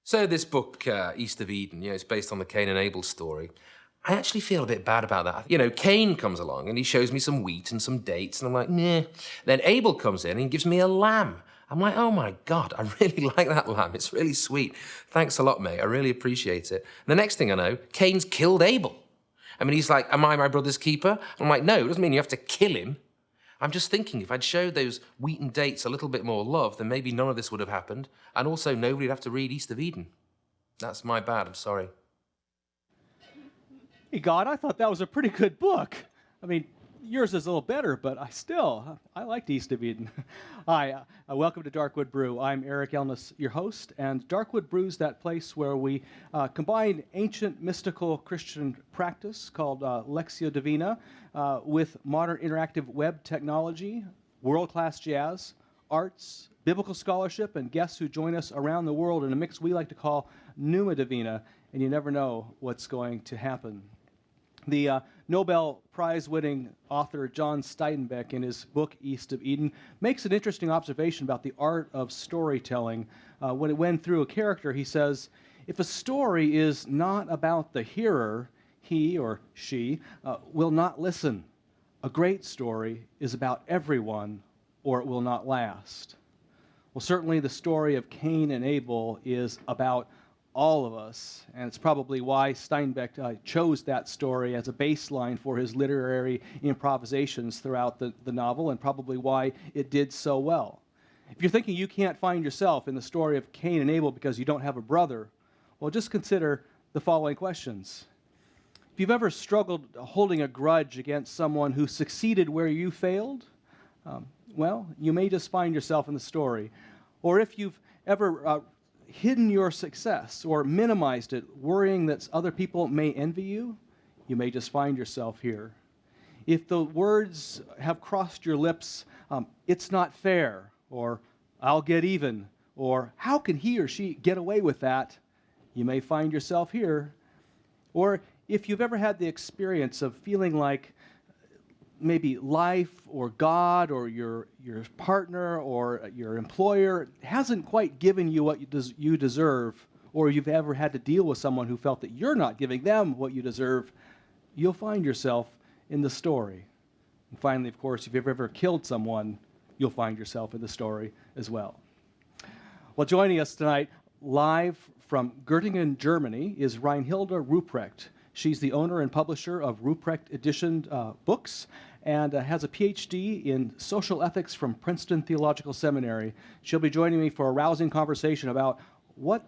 So this book, East of Eden, it's based on the Cain and Abel story. I actually feel a bit bad about that. Cain comes along and he shows me some wheat and some dates, and I'm like, nah. Then Abel comes in and he gives me a lamb. I'm like, oh my God, I really like that lamb. It's really sweet. Thanks a lot, mate. I really appreciate it. And the next thing I know, Cain's killed Abel. I mean, he's like, am I my brother's keeper? I'm like, no, it doesn't mean you have to kill him. I'm just thinking, if I'd showed those wheat and dates a little bit more love, then maybe none of this would have happened. And also, nobody'd have to read East of Eden. That's my bad, I'm sorry. Hey, God, I thought that was a pretty good book. I mean, yours is a little better, but I liked East of Eden. Hi, welcome to Darkwood Brew. I'm Eric Elness, your host, and Darkwood Brew's that place where we combine ancient mystical Christian practice called Lectio Divina with modern interactive web technology, world-class jazz, arts, biblical scholarship, and guests who join us around the world in a mix we like to call Pneuma Divina, and you never know what's going to happen. The Nobel Prize-winning author John Steinbeck, in his book East of Eden, makes an interesting observation about the art of storytelling. When it went through a character, he says, if a story is not about the hearer, he or she will not listen. A great story is about everyone, or it will not last. Well, certainly the story of Cain and Abel is about all of us, and it's probably why Steinbeck chose that story as a baseline for his literary improvisations throughout the novel, and probably why it did so well. If you're thinking you can't find yourself in the story of Cain and Abel because you don't have a brother, well, just consider the following questions. If you've ever struggled holding a grudge against someone who succeeded where you failed, well, you may just find yourself in the story. Or if you've ever hidden your success or minimized it, worrying that other people may envy you, you may just find yourself here. If the words have crossed your lips, it's not fair, or I'll get even, or how can he or she get away with that, you may find yourself here. Or if you've ever had the experience of feeling like maybe life or God or your partner or your employer hasn't quite given you what you deserve, or you've ever had to deal with someone who felt that you're not giving them what you deserve, you'll find yourself in the story. And finally, of course, if you've ever killed someone, you'll find yourself in the story as well. Well, joining us tonight live from Göttingen, Germany, is Reinhilde Ruprecht. She's the owner and publisher of Ruprecht Edition books and has a PhD in social ethics from Princeton Theological Seminary. She'll be joining me for a rousing conversation about what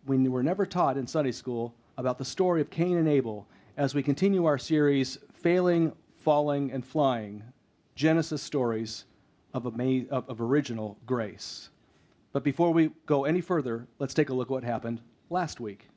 we were never taught in Sunday school about the story of Cain and Abel as we continue our series, Failing, Falling, and Flying, Genesis Stories of Original Grace. But before we go any further, let's take a look at what happened last week.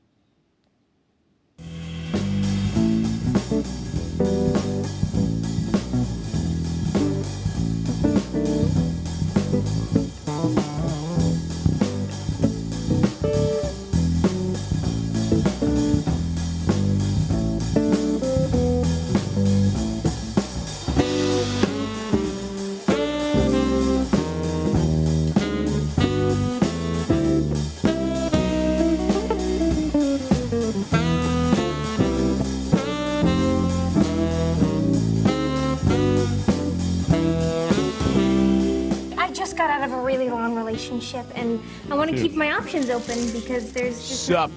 Relationship, and I want to keep my options open because there's just... Sup?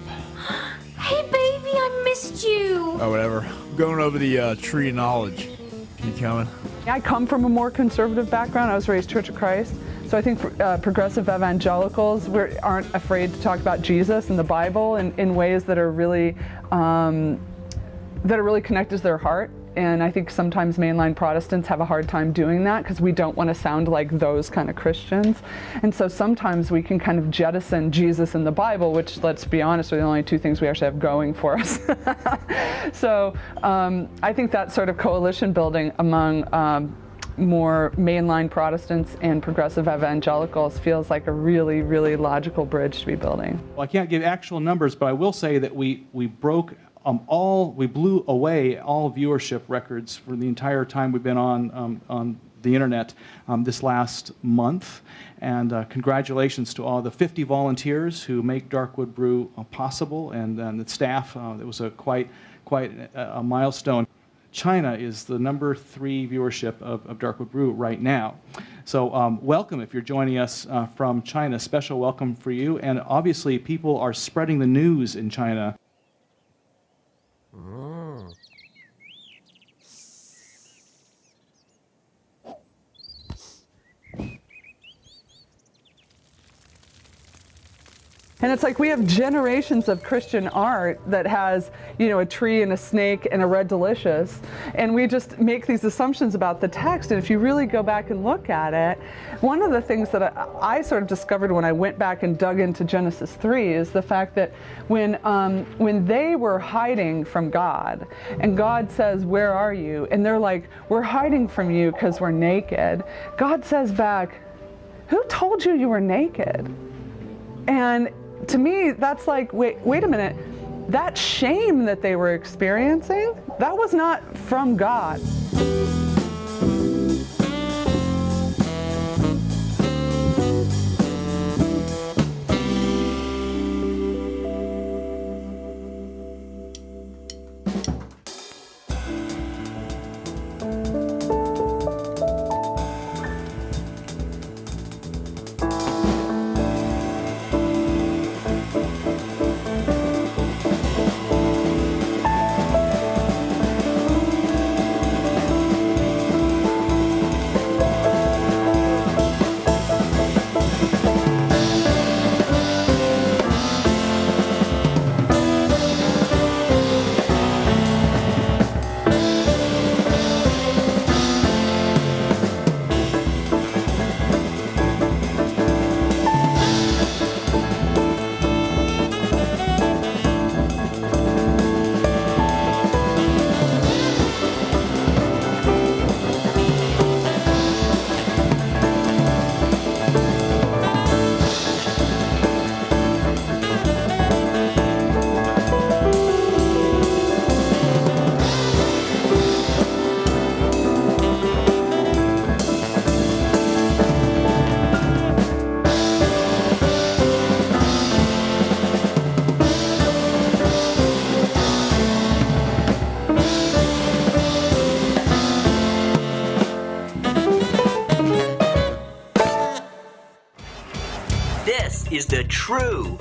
Hey, baby, I missed you. Oh, whatever. I'm going over the tree of knowledge. You coming? I come from a more conservative background. I was raised Church of Christ. So I think progressive evangelicals aren't afraid to talk about Jesus and the Bible in ways that are really connected to their heart. And I think sometimes mainline Protestants have a hard time doing that because we don't want to sound like those kind of Christians. And so sometimes we can kind of jettison Jesus and the Bible, which, let's be honest, are the only two things we actually have going for us. So I think that sort of coalition building among more mainline Protestants and progressive evangelicals feels like a really, really logical bridge to be building. Well, I can't give actual numbers, but I will say that we blew away all viewership records for the entire time we've been on the internet this last month. And congratulations to all the 50 volunteers who make Darkwood Brew possible, and the staff. It was quite a milestone. China is the #3 viewership of Darkwood Brew right now. So welcome if you're joining us from China. Special welcome for you. And obviously people are spreading the news in China. And it's like we have generations of Christian art that has, a tree and a snake and a red delicious, and we just make these assumptions about the text. And if you really go back and look at it, one of the things that I sort of discovered when I went back and dug into Genesis 3 is the fact that when they were hiding from God, and God says, "Where are you?" and they're like, "We're hiding from you because we're naked," God says back, "Who told you you were naked?" And to me, that's like, wait a minute, that shame that they were experiencing, that was not from God. Is the true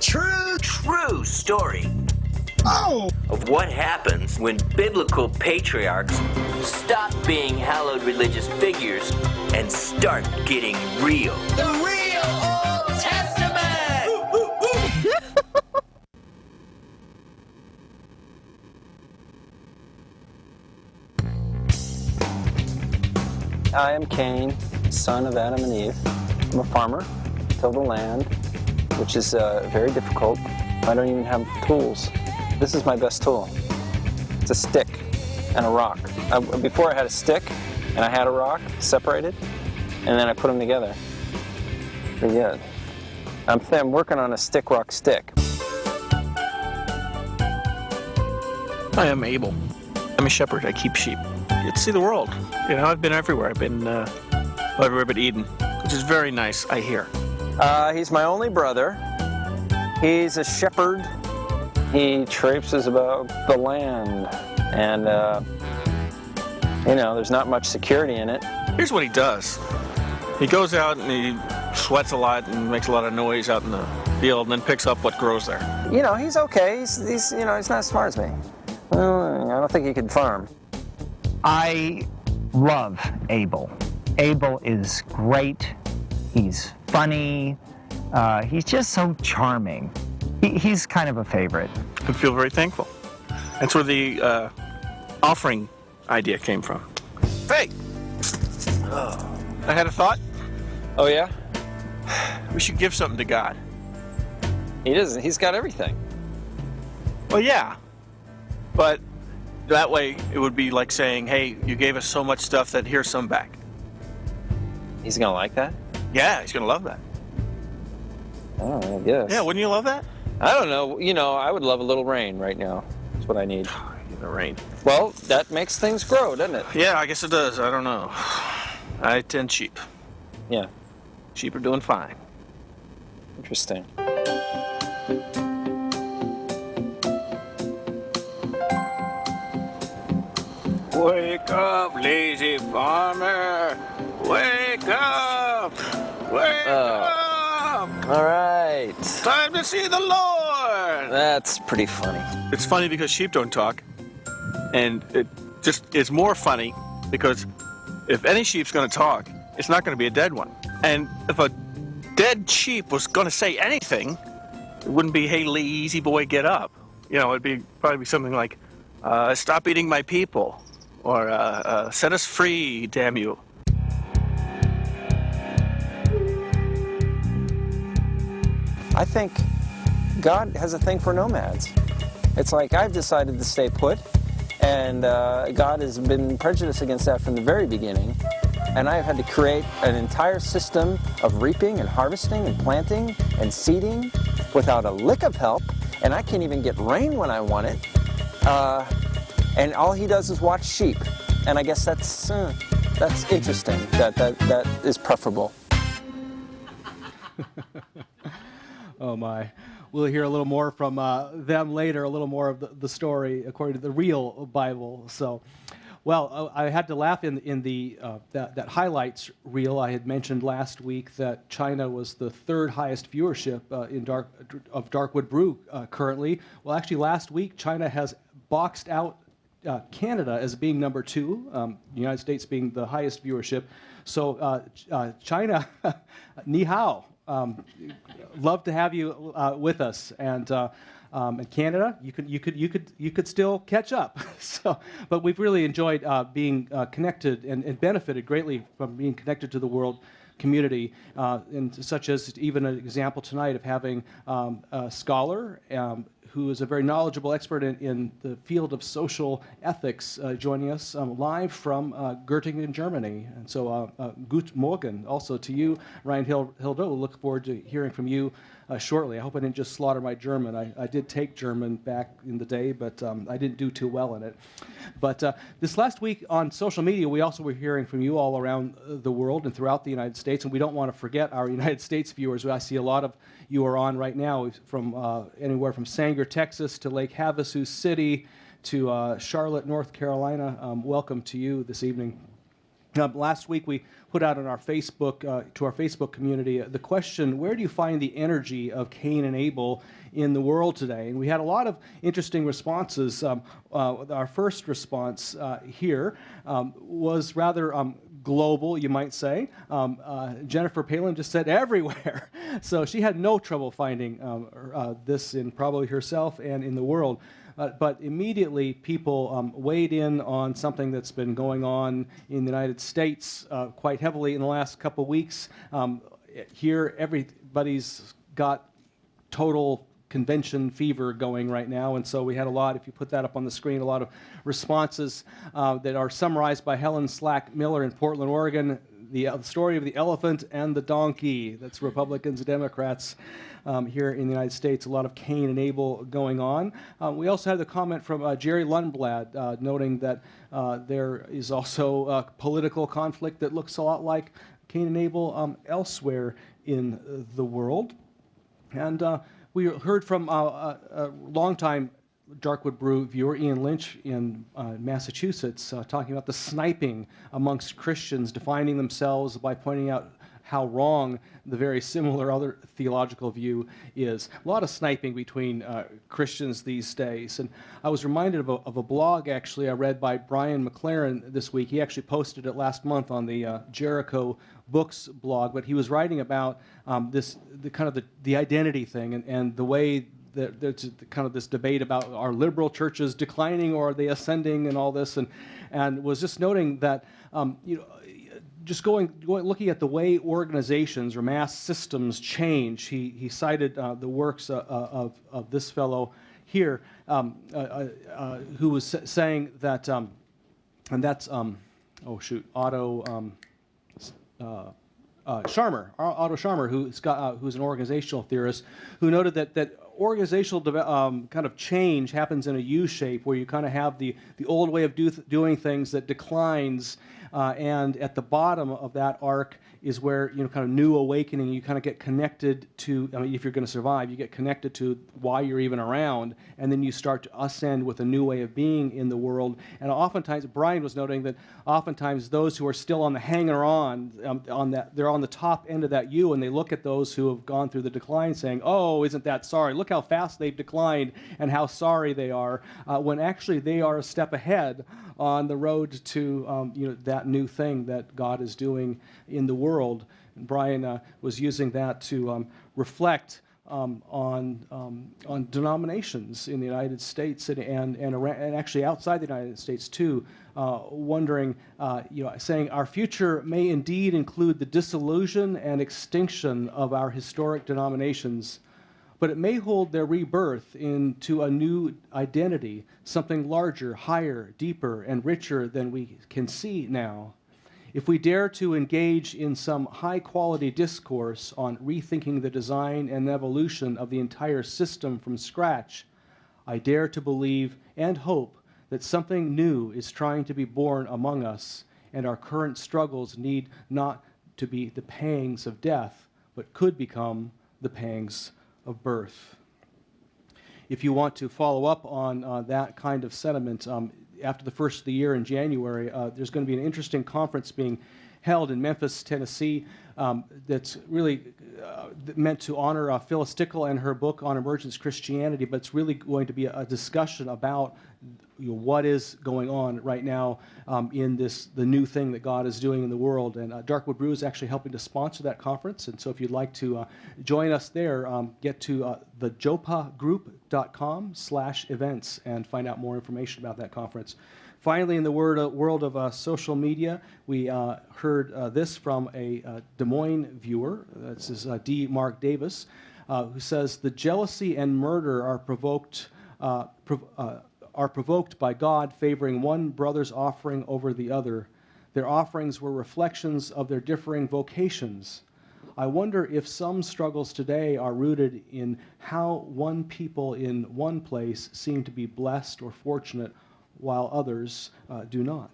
story of what happens when biblical patriarchs stop being hallowed religious figures and start getting real. The real Old Testament! I am Cain, son of Adam and Eve. I'm a farmer, till the land, which is very difficult. I don't even have tools. This is my best tool. It's a stick and a rock. Before I had a stick and I had a rock separated, and then I put them together. Pretty good. I'm working on a stick-rock-stick. Hi, I'm Abel. I'm a shepherd. I keep sheep. You get to see the world. I've been everywhere. I've been everywhere but Eden, which is very nice, I hear. He's my only brother. He's a shepherd. He traipses about the land, and there's not much security in it. Here's what he does. He goes out and he sweats a lot and makes a lot of noise out in the field, and then picks up what grows there. He's okay. He's not as smart as me. I don't think he could farm. I love Abel. Abel is great. He's funny. He's just so charming. He's kind of a favorite. I feel very thankful. That's where the offering idea came from. Hey! I had a thought. Oh, yeah? We should give something to God. He doesn't. He's got everything. Well, yeah. But that way it would be like saying, hey, you gave us so much stuff that here's some back. He's going to like that? Yeah, he's going to love that. Oh, I guess. Yeah, wouldn't you love that? I don't know. I would love a little rain right now. That's what I need. The rain. Well, that makes things grow, doesn't it? Yeah, I guess it does. I don't know. I tend sheep. Yeah, Sheep are doing fine. interesting. Wake up, lazy farmer! Wake up! Wake up! All right. Time to see the Lord! That's pretty funny. It's funny because sheep don't talk, and it's more funny because if any sheep's going to talk, it's not going to be a dead one. And if a dead sheep was going to say anything, it wouldn't be, "Hey, lazy boy, get up." You know, it'd probably be something like, "Stop eating my people," or "Set us free, damn you." I think God has a thing for nomads. It's like I've decided to stay put, and God has been prejudiced against that from the very beginning. And I've had to create an entire system of reaping and harvesting and planting and seeding without a lick of help, and I can't even get rain when I want it. And all he does is watch sheep, and I guess that's interesting. That is preferable. Oh my. We'll hear a little more from them later, a little more of the story according to the real Bible. So, well, I had to laugh in the that highlights reel. I had mentioned last week that China was the third highest viewership of Darkwood Brew currently. Well, actually, last week China has boxed out Canada as being number 2, the United States being the highest viewership. So China, ni hao. Love to have you with us, and Canada, you could still catch up. So, but we've really enjoyed being connected and benefited greatly from being connected to the world community, and such as even an example tonight of having a scholar who is a very knowledgeable expert in the field of social ethics joining us live from Göttingen, Germany. And so, Gut Morgen also to you, Reinhilde. Look forward to hearing from you shortly. I hope I didn't just slaughter my German. I did take German back in the day, but I didn't do too well in it. But this last week on social media, we also were hearing from you all around the world and throughout the United States, and we don't want to forget our United States viewers. I see a lot of you are on right now from anywhere from Sanger, Texas to Lake Havasu City to Charlotte, North Carolina. Welcome to you this evening. Last week we put out on our Facebook, to our Facebook community, the question, where do you find the energy of Cain and Abel in the world today? And we had a lot of interesting responses. Our first response here was rather global, you might say. Jennifer Palin just said everywhere. So she had no trouble finding this in probably herself and in the world. But immediately people weighed in on something that's been going on in the United States quite heavily in the last couple of weeks. Here, everybody's got total convention fever going right now, and so we had a lot, if you put that up on the screen, a lot of responses that are summarized by Helen Slack Miller in Portland, Oregon. The story of the elephant and the donkey. That's Republicans and Democrats here in the United States. A lot of Cain and Abel going on. We also had the comment from Jerry Lundblad noting that there is also political conflict that looks a lot like Cain and Abel elsewhere in the world. And we heard from a longtime Darkwood Brew viewer, Ian Lynch in Massachusetts, talking about the sniping amongst Christians, defining themselves by pointing out how wrong the very similar other theological view is. A lot of sniping between Christians these days. And I was reminded of a blog, actually, I read by Brian McLaren this week. He actually posted it last month on the Jericho Books blog, but he was writing about the identity thing and the way there's kind of this debate about are liberal churches declining or are they ascending and all this, and was just noting that just looking at the way organizations or mass systems change. He cited the works of this fellow here who was saying that, and that's Otto Scharmer, who's an organizational theorist, who noted that organizational kind of change happens in a U shape, where you kind of have the old way of doing things that declines And at the bottom of that arc is where, kind of new awakening, you kind of get connected to, if you're going to survive, you get connected to why you're even around, and then you start to ascend with a new way of being in the world. And oftentimes, Brian was noting that oftentimes those who are still on the hanger on they're on the top end of that U, and they look at those who have gone through the decline saying, oh, isn't that sorry? Look how fast they've declined and how sorry they are, when actually they are a step ahead on the road to that new thing that God is doing in the world. And Brian was using that to reflect on denominations in the United States and actually outside the United States too, wondering, saying our future may indeed include the dissolution and extinction of our historic denominations, but it may hold their rebirth into a new identity, something larger, higher, deeper, and richer than we can see now. If we dare to engage in some high-quality discourse on rethinking the design and evolution of the entire system from scratch, I dare to believe and hope that something new is trying to be born among us, and our current struggles need not to be the pangs of death, but could become the pangs of birth. If you want to follow up on that kind of sentiment, after the first of the year in January, there's going to be an interesting conference being held in Memphis, Tennessee, that's really meant to honor Phyllis Tickle and her book on emergence Christianity, but it's really going to be a discussion about what is going on right now in the new thing that God is doing in the world. And Darkwood Brew is actually helping to sponsor that conference. And so if you'd like to join us there, get to thejopagroup.com/events and find out more information about that conference. Finally, in the world of social media, we heard this from a Des Moines viewer. This is D. Mark Davis, who says, the jealousy and murder are provoked by God favoring one brother's offering over the other. Their offerings were reflections of their differing vocations. I wonder if some struggles today are rooted in how one people in one place seem to be blessed or fortunate while others do not.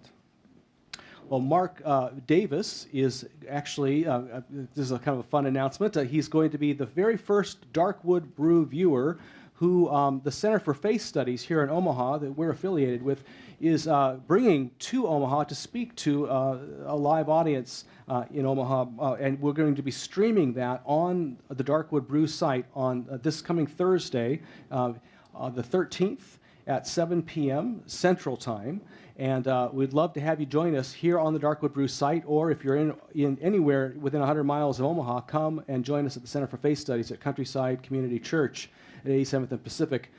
Well, Mark Davis is actually, this is a kind of a fun announcement, he's going to be the very first Darkwood Brew viewer who the Center for Faith Studies here in Omaha, that we're affiliated with, is bringing to Omaha to speak to a live audience in Omaha. And we're going to be streaming that on the Darkwood Brew site on this coming Thursday, the 13th at 7 p.m. Central Time. And we'd love to have you join us here on the Darkwood Brew site, or if you're in anywhere within 100 miles of Omaha, come and join us at the Center for Faith Studies at Countryside Community Church at 87th and Pacific.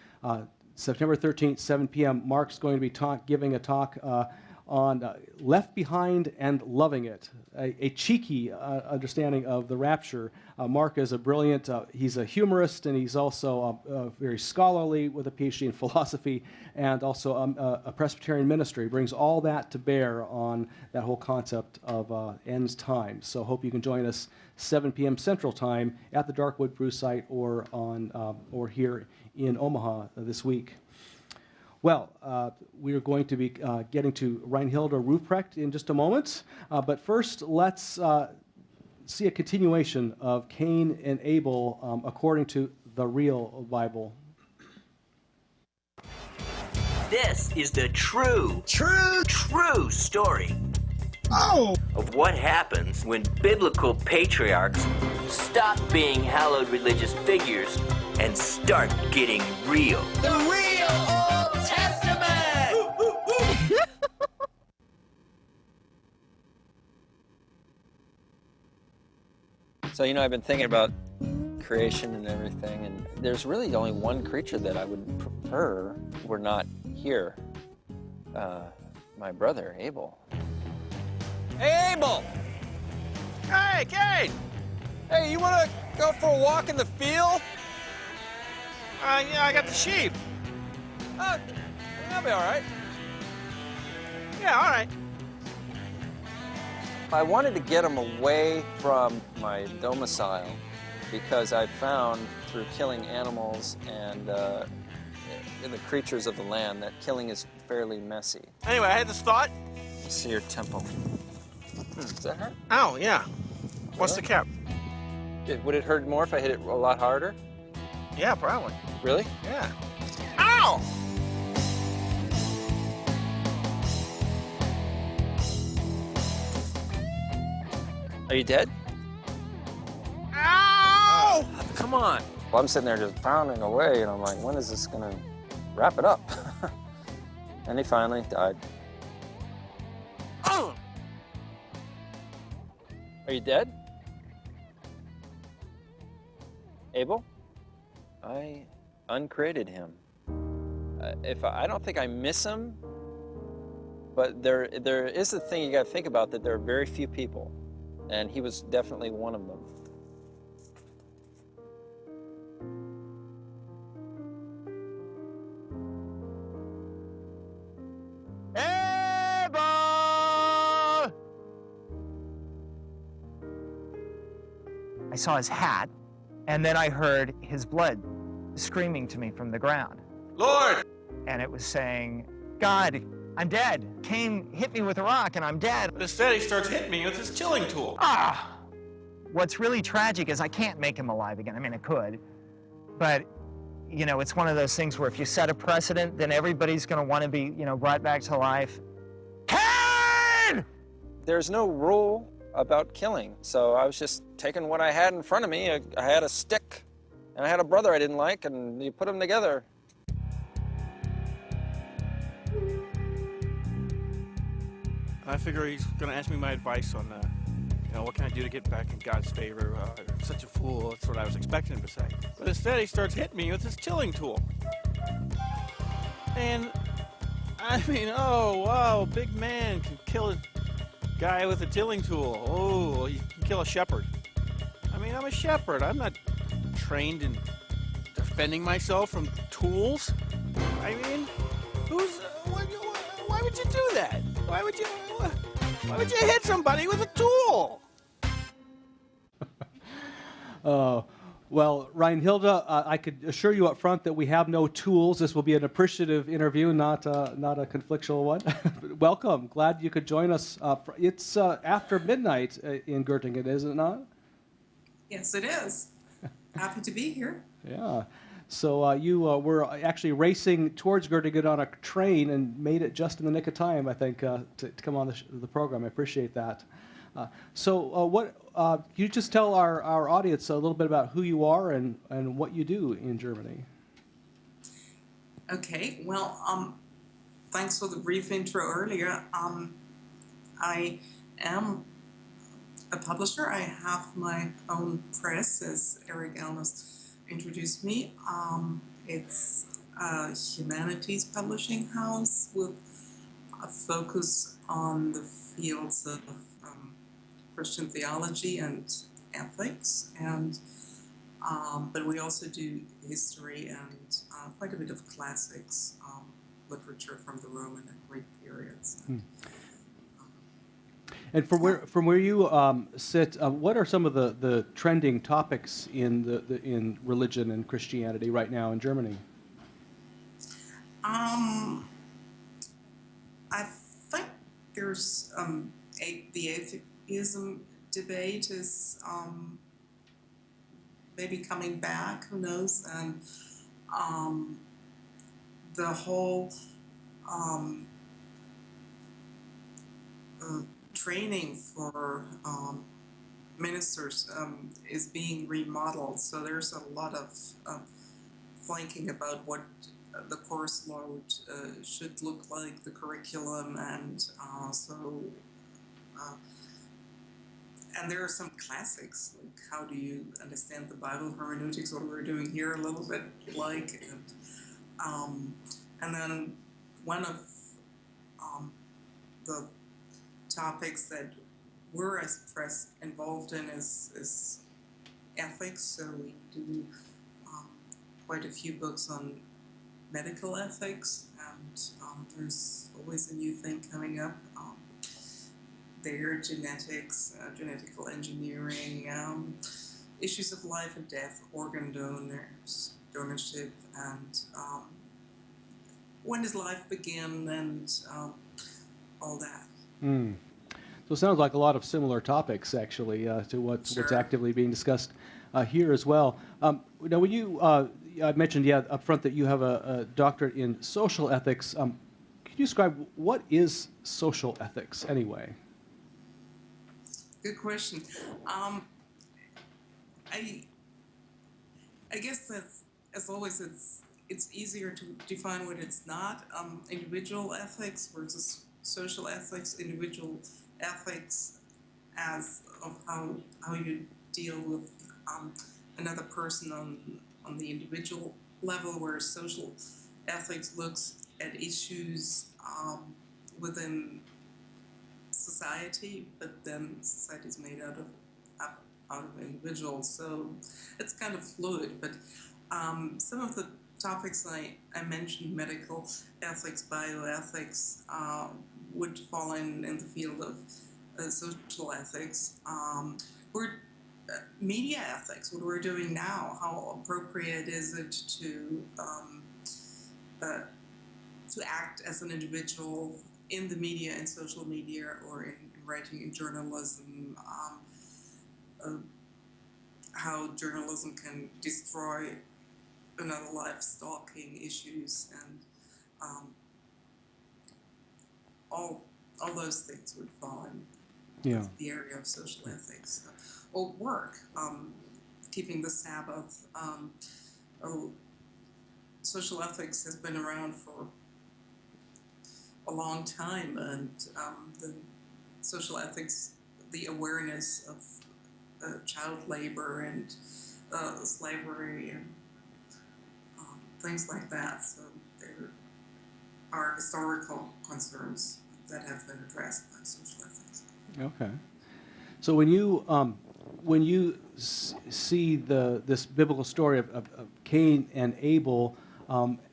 September 13th, 7 p.m., Mark's going to be giving a talk on Left Behind and Loving It, a cheeky understanding of the rapture. Mark is a brilliant, he's a humorist, and he's also very scholarly with a PhD in philosophy, and also a Presbyterian ministry. He brings all that to bear on that whole concept of end times. So hope you can join us 7 p.m. Central Time at the Darkwood Brew site or here in Omaha this week. Well, we are going to be getting to Reinhilde Ruprecht in just a moment, but first let's see a continuation of Cain and Abel according to the real Bible. This is the true story of what happens when biblical patriarchs stop being hallowed religious figures and start getting real. The real Old Testament! So, I've been thinking about creation and everything, and there's really only one creature that I would prefer were not here. My brother, Abel. Hey, Abel! Hey, Kate! Hey, you want to go for a walk in the field? Yeah, I got the sheep. Oh, that'll be all right. Yeah, all right. I wanted to get him away from my domicile because I found through killing animals and the creatures of the land that killing is fairly messy. Anyway, I had this thought. See your temple. Does that hurt? Ow, yeah. What's the cap? Would it hurt more if I hit it a lot harder? Yeah, probably. Really? Yeah. Ow! Are you dead? Ow! Come on. Well, I'm sitting there just pounding away, and I'm like, when is this gonna wrap it up? And he finally died. Oh! Are you dead? Abel? I uncreated him. I don't think I miss him, but there is a thing you got to think about, that there are very few people, and he was definitely one of them. I saw his hat, and then I heard his blood screaming to me from the ground. Lord! And it was saying, God, I'm dead. Cain hit me with a rock and I'm dead. But instead he starts hitting me with his killing tool. Ah! What's really tragic is I can't make him alive again. I mean, I could, but you know, it's one of those things where if you set a precedent, then everybody's gonna wanna be, you know, brought back to life. Cain! There's no rule about killing, so I was just taking what I had in front of me. I had a stick, and I had a brother I didn't like, and you put them together. I figure he's going to ask me my advice on, what can I do to get back in God's favor? Such a fool. That's what I was expecting him to say. But instead, he starts hitting me with his killing tool. And, I mean, oh, wow, big man can kill a guy with a tilling tool. Oh, you can kill a shepherd. I mean, I'm a shepherd. I'm not trained in defending myself from tools. I mean, why would you do that? Why would you hit somebody with a tool? Well, Reinhilde, I could assure you up front that we have no tools. This will be an appreciative interview, not a conflictual one. Welcome. Glad you could join us. It's after midnight in Göttingen, is it not? Yes, it is. Happy to be here. Yeah. So you were actually racing towards Göttingen on a train and made it just in the nick of time, I think, to come on the program. I appreciate that. Can you just tell our audience a little bit about who you are and what you do in Germany? Okay, well, thanks for the brief intro earlier. I am a publisher. I have my own press, as Eric Elmas introduced me. It's a humanities publishing house with a focus on the fields of Christian theology and ethics, and but we also do history and quite a bit of classics literature from the Roman and Greek periods. And from where you sit, what are some of the trending topics in religion and Christianity right now in Germany? I think there's the atheism debate is maybe coming back. Who knows? And the whole training for ministers is being remodeled. So there's a lot of thinking about what the course load should look like, the curriculum, and and there are some classics, like how do you understand the Bible, hermeneutics, what we're doing here a little bit like, and then one of the topics that we're as press involved in is ethics. So we do quite a few books on medical ethics, and there's always a new thing coming up. There, genetics, genetical engineering, issues of life and death, organ donors, donorship, and when does life begin, and all that. So it sounds like a lot of similar topics, actually, to what's actively being discussed here as well. Now, when you, I mentioned, up front that you have a doctorate in social ethics. Could you describe what is social ethics, anyway? Good question. I guess that, as always, it's easier to define what it's not. Individual ethics versus social ethics. Individual ethics as of how you deal with another person on the individual level, where social ethics looks at issues within society, but then society is made out of individuals, so it's kind of fluid. But some of the topics I mentioned, medical ethics, bioethics, would fall in the field of social ethics. Media ethics, what we're doing now, how appropriate is it to act as an individual in the media, in social media, or in writing, in journalism, how journalism can destroy another life, stalking issues, and all those things would fall in the area of social ethics. Or work, keeping the Sabbath. Social ethics has been around for a long time, and the social ethics, the awareness of child labor and slavery and things like that. So there are historical concerns that have been addressed by social ethics. Okay. So when you see this biblical story of Cain and Abel,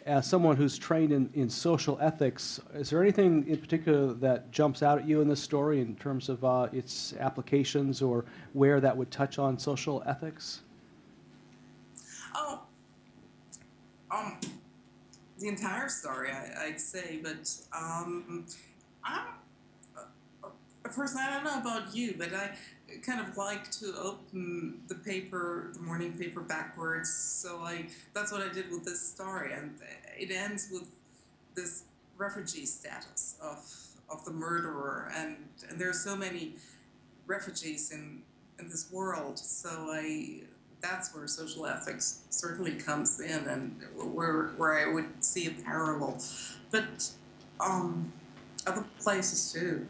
as someone who's trained in social ethics, is there anything in particular that jumps out at you in this story in terms of its applications, or where that would touch on social ethics? Oh, the entire story, I'd say, but I'm a person, I don't know about you, but I kind of like to open the morning paper backwards. So that's what I did with this story, and it ends with this refugee status of the murderer, and there are so many refugees in this world. So that's where social ethics certainly comes in, and where I would see a parallel, but other places too.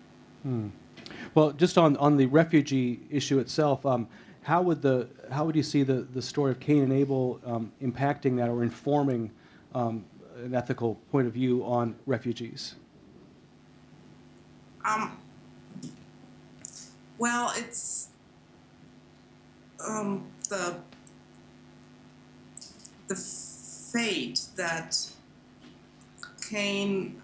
Well, just on the refugee issue itself, how would you see the story of Cain and Abel impacting that, or informing an ethical point of view on refugees? Well, it's the fate that Cain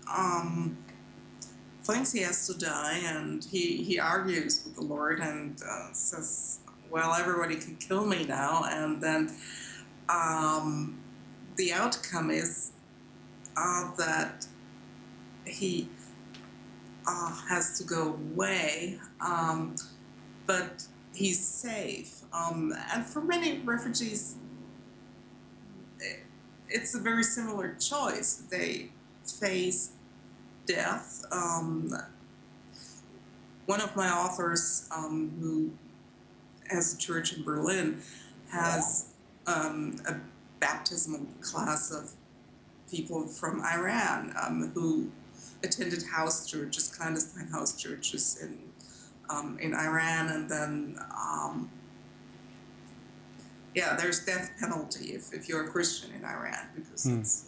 thinks he has to die, and he argues with the Lord and says, well, everybody can kill me now. And then the outcome is that he has to go away, but he's safe. And for many refugees, it's a very similar choice. They face death. One of my authors, who has a church in Berlin, has a baptismal class of people from Iran who attended house churches, clandestine house churches in Iran, and then there's death penalty if you're a Christian in Iran, because it's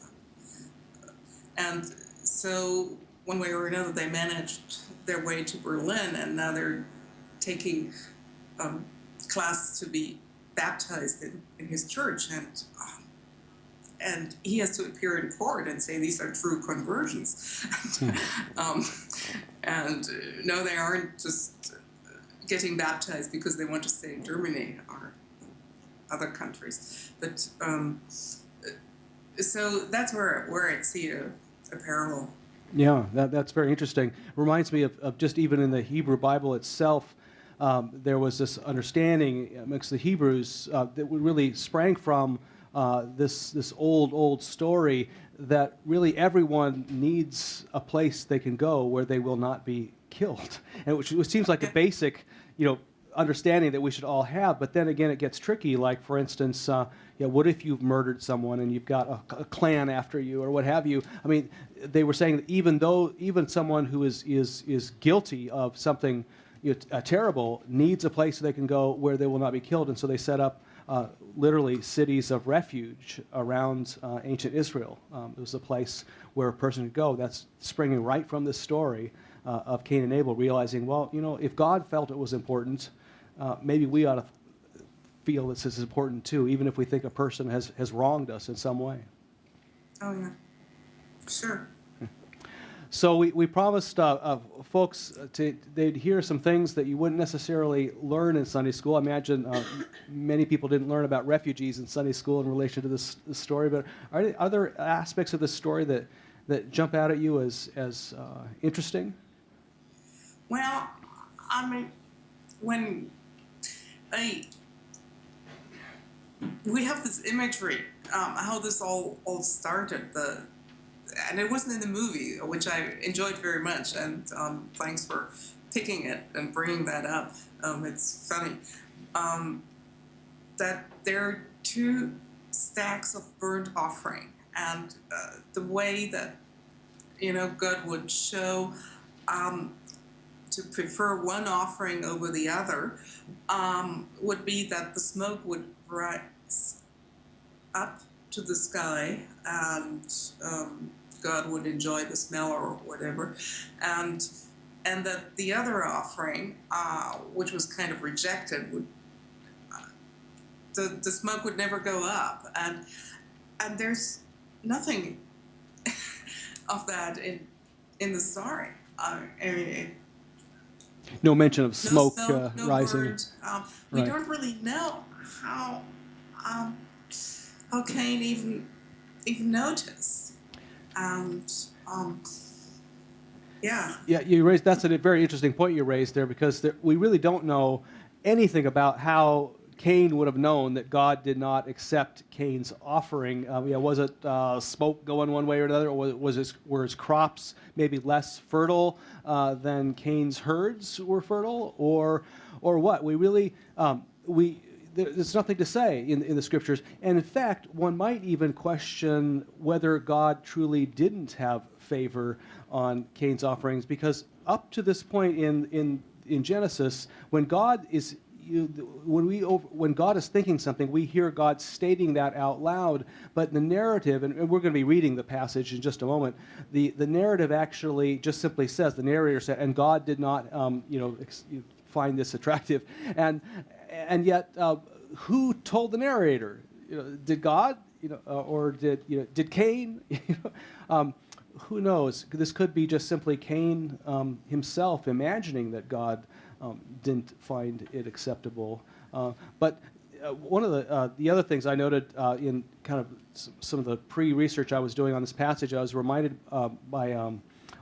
and so one way or another they managed their way to Berlin, and now they're taking classes to be baptized in his church, and he has to appear in court and say these are true conversions. And no, they aren't just getting baptized because they want to stay in Germany or other countries. But so that's where I see a parallel Yeah, that's very interesting. Reminds me of just even in the Hebrew Bible itself, there was this understanding amongst the Hebrews that really sprang from this old story that really everyone needs a place they can go where they will not be killed, and which seems like a basic, understanding that we should all have. But then again, it gets tricky. Like for instance, what if you've murdered someone and you've got a clan after you or what have you? I mean, they were saying that even someone who is guilty of something terrible needs a place they can go where they will not be killed, and so they set up literally cities of refuge around ancient Israel. It was a place where a person could go. That's springing right from this story of Cain and Abel, realizing, well, if God felt it was important, maybe we ought to feel this is important too, even if we think a person has wronged us in some way. Oh, yeah. Sure. So we promised folks they'd hear some things that you wouldn't necessarily learn in Sunday school. I imagine many people didn't learn about refugees in Sunday school in relation to this story, but are there aspects of this story that jump out at you as interesting? Well, I mean, when we have this imagery, how this all started, and it wasn't in the movie, which I enjoyed very much, and thanks for picking it and bringing that up. It's funny that there are two stacks of burnt offering, and the way that God would show to prefer one offering over the other would be that the smoke would rise up to the sky, and God would enjoy the smell or whatever, and that the other offering, which was kind of rejected, would the smoke would never go up, and there's nothing of that in the story. I mean, no mention of smoke no rising. Bird. We don't really know how Cain even noticed, and yeah. Yeah, that's a very interesting point you raised there, because we really don't know anything about how Cain would have known that God did not accept Cain's offering. Was it smoke going one way or another, or were his crops maybe less fertile than Cain's herds were fertile, or what? We really there's nothing to say in the scriptures, and in fact, one might even question whether God truly didn't have favor on Cain's offerings, because up to this point in Genesis, when God is when God is thinking something, we hear God stating that out loud. But the narrative, and we're going to be reading the passage in just a moment, the narrative actually just simply says, the narrator said, and God did not, find this attractive, and yet, who told the narrator? Did God, or did Cain? Who knows? This could be just simply Cain himself imagining that God didn't find it acceptable. But one of the other things I noted in kind of some of the pre-research I was doing on this passage, I was reminded by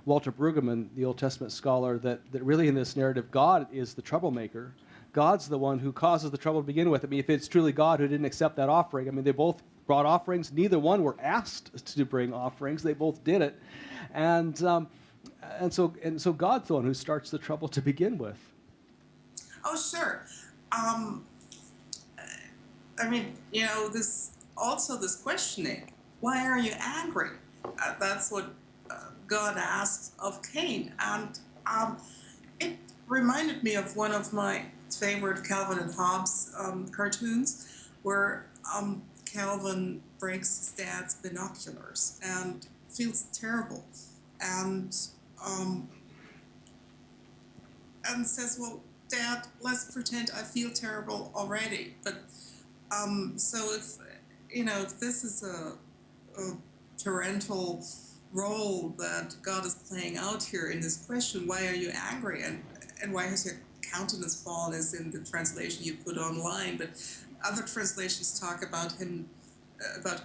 Walter Brueggemann, the Old Testament scholar, that really in this narrative, God is the troublemaker. God's the one who causes the trouble to begin with. I mean, if it's truly God who didn't accept that offering, I mean, they both brought offerings. Neither one were asked to bring offerings. They both did it. And so God's the one who starts the trouble to begin with. Oh, sure. I mean, this questioning. Why are you angry? That's what God asked of Cain, and it reminded me of one of my favorite Calvin and Hobbes cartoons, where Calvin breaks his dad's binoculars and feels terrible, and says, "Well, Dad, let's pretend I feel terrible already." But so if this is a parental role that God is playing out here in this question, why are you angry, and why has your countenance fallen, is in the translation you put online, but other translations talk about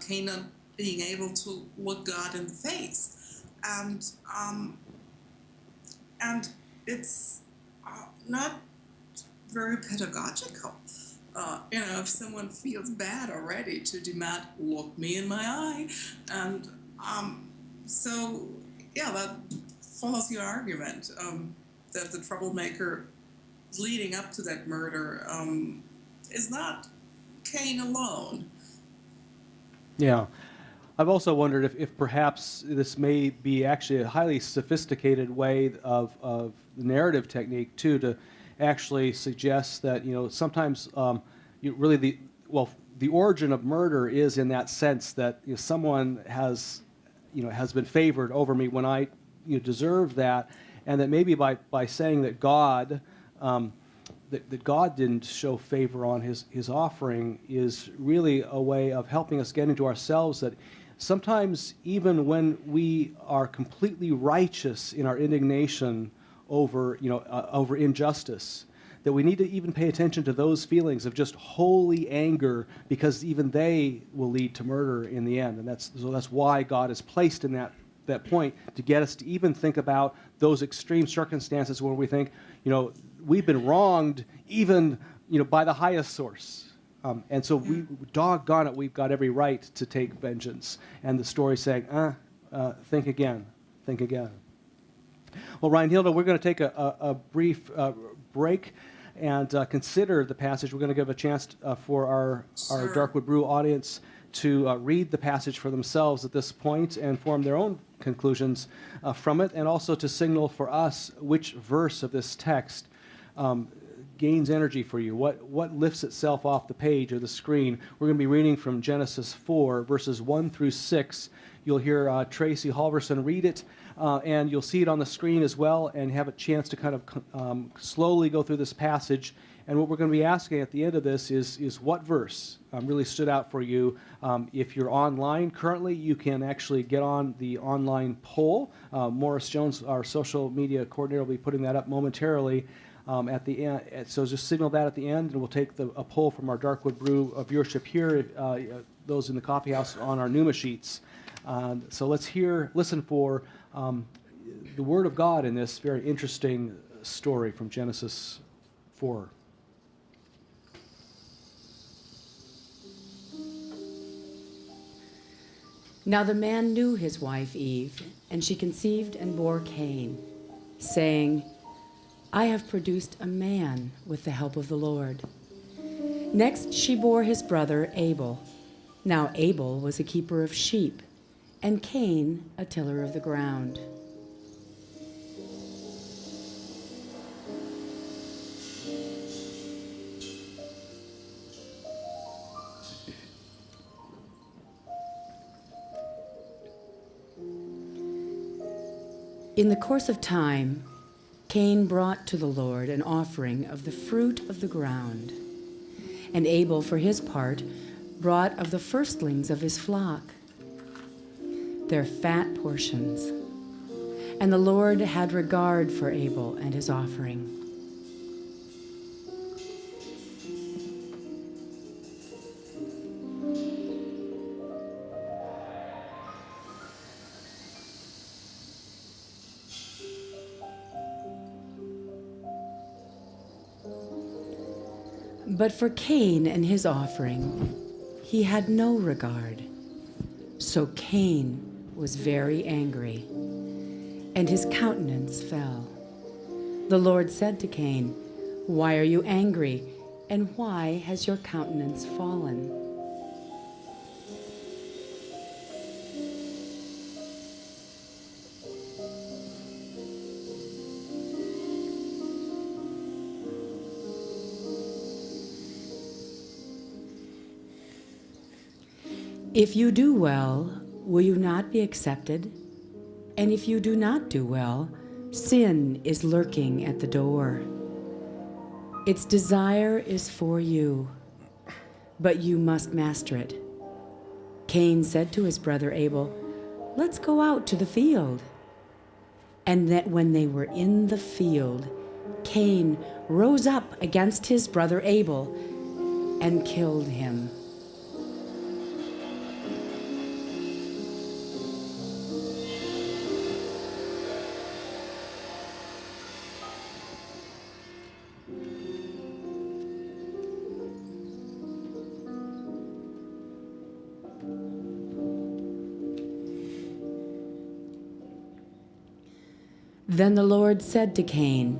Cain not being able to look God in the face, and it's not very pedagogical. If someone feels bad already, to demand, look me in my eye, and so yeah, that follows your argument that the troublemaker leading up to that murder is not Cain alone. Yeah. I've also wondered if perhaps this may be actually a highly sophisticated way of the narrative technique, too, to actually suggest that, sometimes the origin of murder is in that sense that someone has been favored over me when I deserve that, and that maybe by saying that God that God didn't show favor on his offering is really a way of helping us get into ourselves, that sometimes even when we are completely righteous in our indignation over over injustice, that we need to even pay attention to those feelings of just holy anger, because even they will lead to murder in the end. And that's why God is placed in that point, to get us to even think about those extreme circumstances where we think, we've been wronged even, by the highest source. And so we, doggone it, we've got every right to take vengeance. And the story saying, think again, think again. Well, Reinhilde, we're going to take a brief break and consider the passage. We're going to give a chance for our Darkwood Brew audience to read the passage for themselves at this point and form their own conclusions from it, and also to signal for us which verse of this text gains energy for you, what lifts itself off the page or the screen. We're going to be reading from Genesis 4, verses 1 through 6. You'll hear Tracy Halverson read it, and you'll see it on the screen as well, and have a chance to kind of slowly go through this passage. And what we're going to be asking at the end of this is what verse really stood out for you. If you're online currently, you can actually get on the online poll. Morris Jones, our social media coordinator, will be putting that up momentarily at the end. So just signal that at the end, and we'll take a poll from our Darkwood Brew viewership here, those in the coffee house, on our Pneuma sheets. So let's listen for the Word of God in this very interesting story from Genesis 4. Now the man knew his wife Eve, and she conceived and bore Cain, saying, I have produced a man with the help of the Lord. Next she bore his brother Abel. Now Abel was a keeper of sheep, and Cain a tiller of the ground. In the course of time, Cain brought to the Lord an offering of the fruit of the ground, and Abel, for his part, brought of the firstlings of his flock, their fat portions. And the Lord had regard for Abel and his offering. But for Cain and his offering, he had no regard. So Cain was very angry, and his countenance fell. The Lord said to Cain, Why are you angry, and why has your countenance fallen? If you do well, will you not be accepted? And if you do not do well, sin is lurking at the door. Its desire is for you, but you must master it. Cain said to his brother Abel, Let's go out to the field. And that when they were in the field, Cain rose up against his brother Abel and killed him. Then the Lord said to Cain,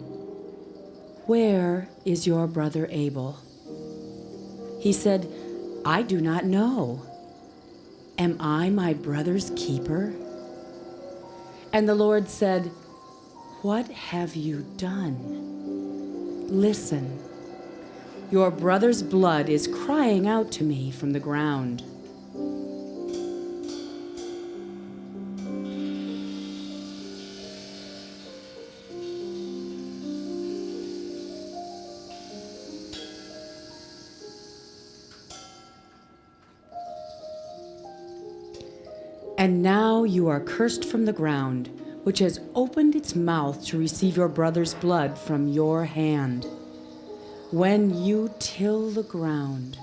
"Where is your brother Abel?" He said, "I do not know. Am I my brother's keeper?" And the Lord said, "What have you done? Listen, your brother's blood is crying out to me from the ground." And now you are cursed from the ground, which has opened its mouth to receive your brother's blood from your hand. When you till the ground,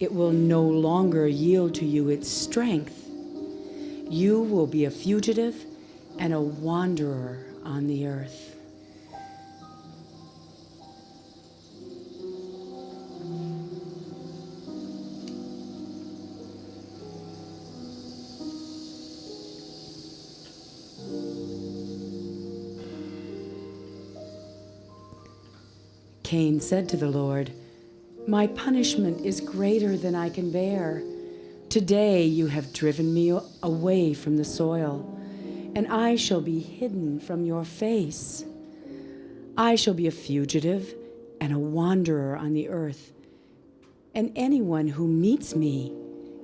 it will no longer yield to you its strength. You will be a fugitive and a wanderer on the earth. Cain said to the Lord, "My punishment is greater than I can bear. Today you have driven me away from the soil, and I shall be hidden from your face. I shall be a fugitive and a wanderer on the earth, and anyone who meets me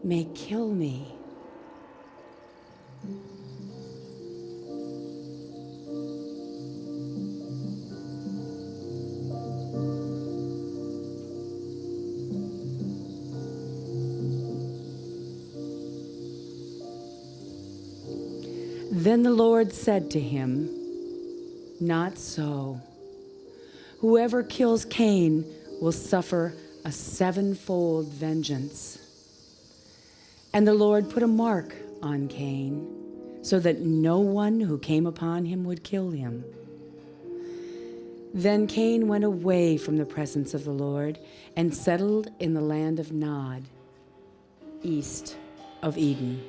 may kill me." Then the Lord said to him, "Not so. Whoever kills Cain will suffer a sevenfold vengeance." And the Lord put a mark on Cain, so that no one who came upon him would kill him. Then Cain went away from the presence of the Lord and settled in the land of Nod, east of Eden.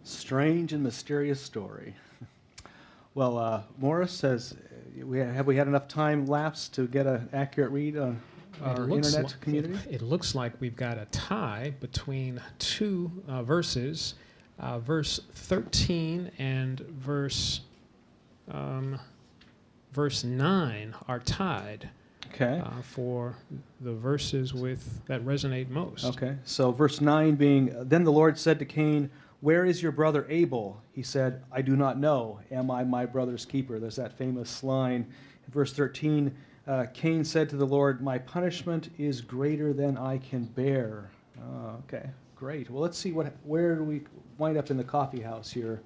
Strange and mysterious story. Well, Morris says, have we had enough time lapse to get an accurate read on our internet community? It looks like we've got a tie between two verses. Verse 13 and verse 9 are tied. Okay. For the verses that resonate most. Okay. So verse 9 being, "Then the Lord said to Cain, 'Where is your brother Abel?' He said, 'I do not know. Am I my brother's keeper?'" There's that famous line. In verse 13, Cain said to the Lord, "My punishment is greater than I can bear." Okay, great. Well, let's see where do we wind up in the coffee house here.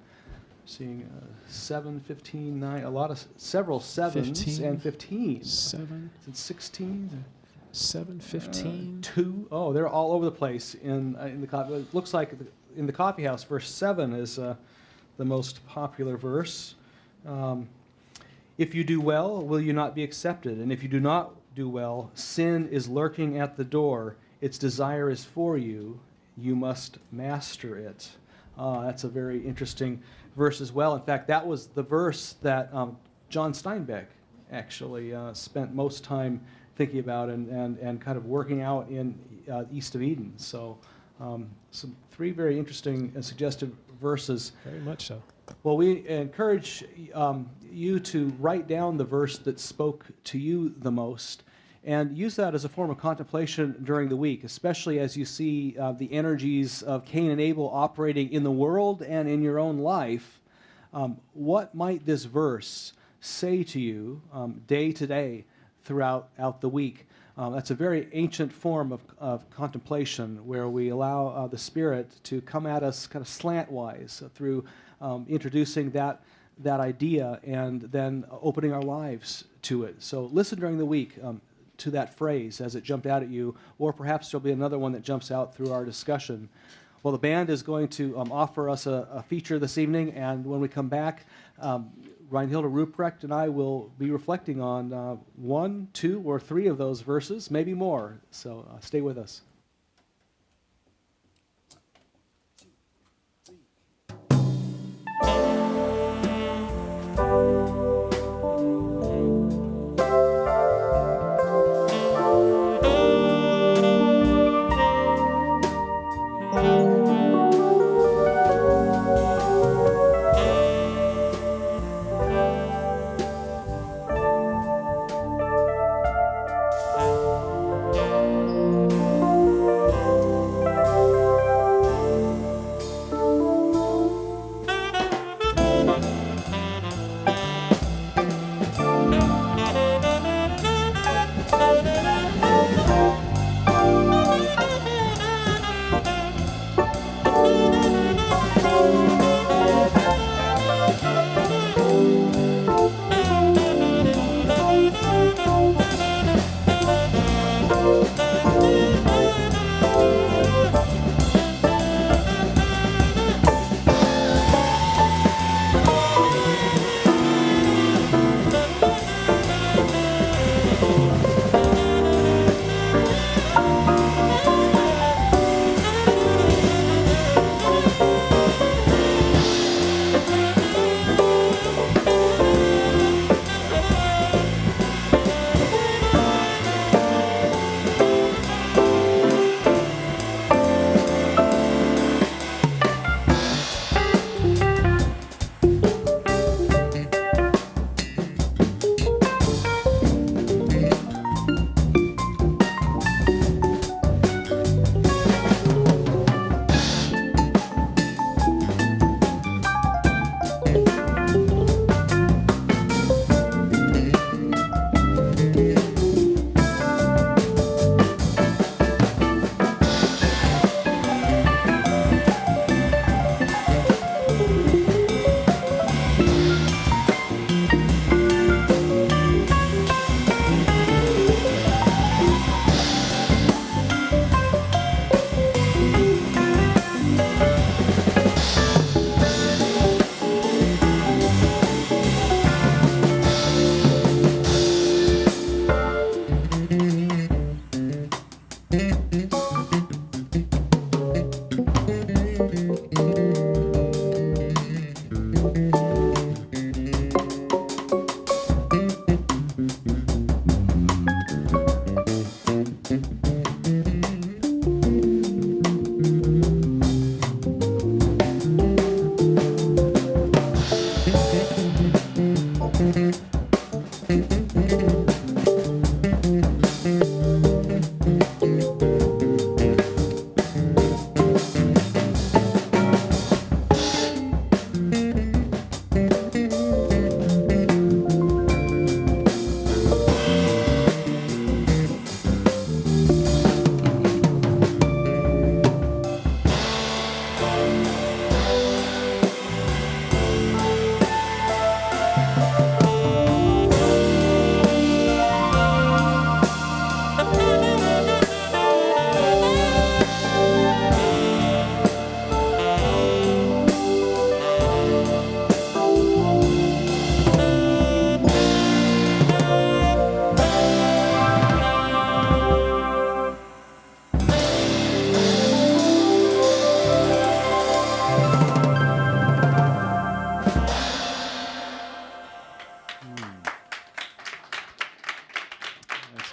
Seeing 7, 15, 9, several 7s 15, and 15. 7. And 16. 7, 15. 2. Oh, they're all over the place in the coffee. It looks like in the coffee house, verse 7 is the most popular verse. "If you do well, will you not be accepted? And if you do not do well, sin is lurking at the door. Its desire is for you. You must master it." That's a very interesting verse as well. In fact, that was the verse that John Steinbeck actually spent most time thinking about and kind of working out in East of Eden. So some 3 very interesting and suggestive verses. Very much so. Well, we encourage you to write down the verse that spoke to you the most and use that as a form of contemplation during the week, especially as you see the energies of Cain and Abel operating in the world and in your own life. What might this verse say to you day to day throughout the week? That's a very ancient form of contemplation where we allow the Spirit to come at us kind of slantwise through introducing that idea and then opening our lives to it. So listen during the week to that phrase as it jumped out at you, or perhaps there'll be another one that jumps out through our discussion. Well, the band is going to offer us a feature this evening, and when we come back, Reinhilde Ruprecht and I will be reflecting on 1, 2, or 3 of those verses, maybe more. So stay with us.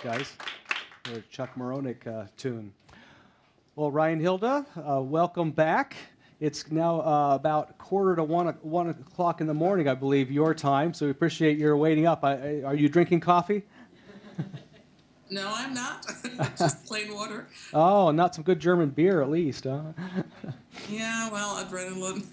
Guys, or Chuck Moronic tune. Well, Reinhilde, welcome back. It's now about quarter to 1 o'clock in the morning, I believe, your time, so we appreciate your waiting up. Are you drinking coffee? No, I'm not. Just plain water. Oh, not some good German beer, at least, huh? Yeah, well, adrenaline.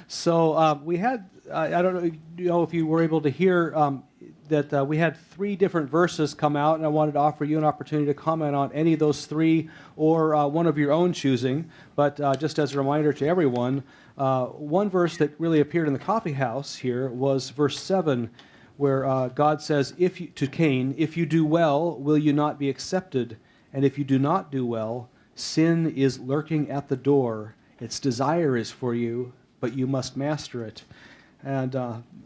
So we had, I don't know if you were able to hear that we had 3 different verses come out, and I wanted to offer you an opportunity to comment on any of those 3 or one of your own choosing. But just as a reminder to everyone, one verse that really appeared in the coffee house here was verse 7, where God says to Cain, "If you do well, will you not be accepted? And if you do not do well, sin is lurking at the door. Its desire is for you, but you must master it." And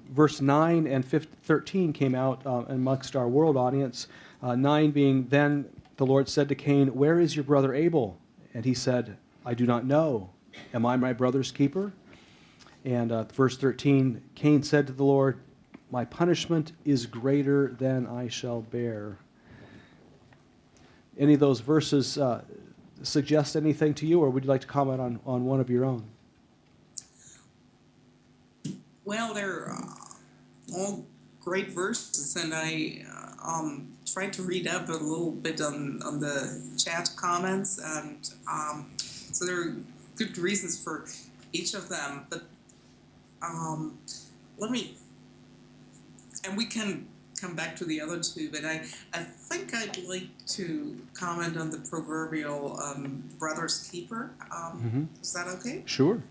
verse 9 and 13 came out amongst our world audience. 9 being, "Then the Lord said to Cain, 'Where is your brother Abel?' And he said, 'I do not know. Am I my brother's keeper?' And verse 13, Cain said to the Lord, 'My punishment is greater than I shall bear.'" Any of those verses suggest anything to you, or would you like to comment on one of your own? Well, they're all great verses, and I tried to read up a little bit on the chat comments, and so there are good reasons for each of them. But and we can come back to the other two, but I think I'd like to comment on the proverbial brother's keeper. Is that okay? Sure.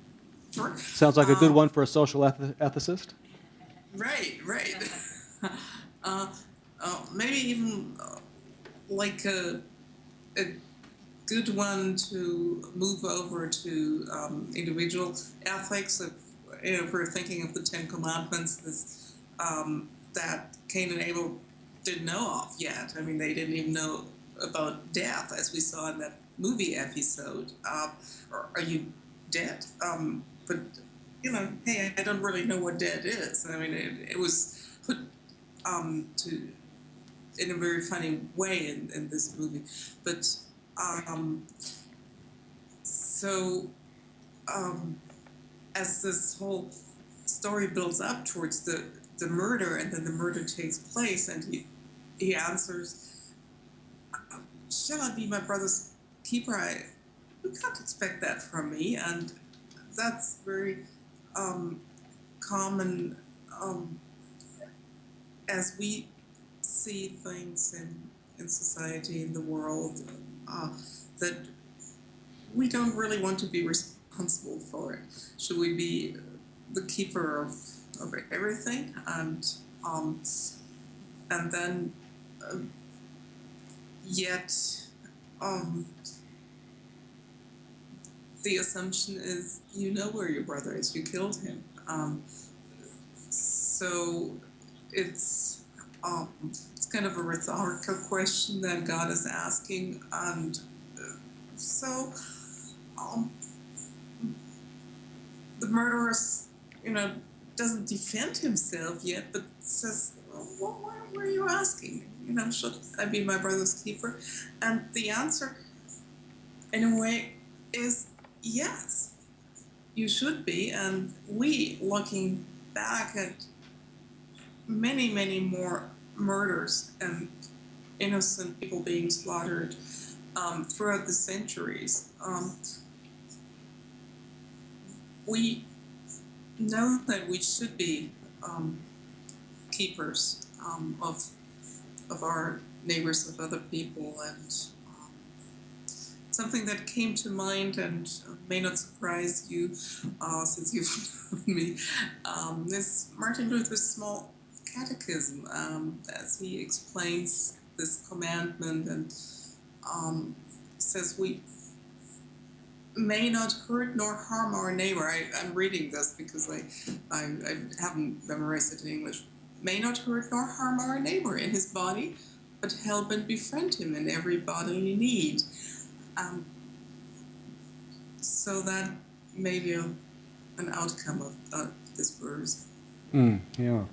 Sure. Sounds like a good one for a social ethicist. Right. Maybe even like a good one to move over to individual ethics. If we're thinking of the Ten Commandments, this that Cain and Abel didn't know of yet. I mean, they didn't even know about death, as we saw in that movie episode. Are you dead? But hey, I don't really know what dead is. I mean, it was put in a very funny way in this movie. But as this whole story builds up towards the murder, and then the murder takes place, and he answers, "Shall I be my brother's keeper? You can't expect that from me." And that's very common as we see things in society, in the world, that we don't really want to be responsible for it. Should we be the keeper of everything? And then yet the assumption is you know where your brother is, you killed him. So it's kind of a rhetorical question that God is asking, and so the murderer, doesn't defend himself yet, but says, "Well, why were you asking? Should I be my brother's keeper?" And the answer, in a way, is yes, you should be. And we, looking back at many, many more murders and innocent people being slaughtered throughout the centuries, we know that we should be keepers of our neighbors, of other people. And something that came to mind and may not surprise you, since you've known me, is Martin Luther's small catechism, as he explains this commandment, and says we may not hurt nor harm our neighbor. I'm reading this because I haven't memorized it in English. May not hurt nor harm our neighbor in his body, but help and befriend him in every bodily need. So that may be an outcome of this verse. Yeah,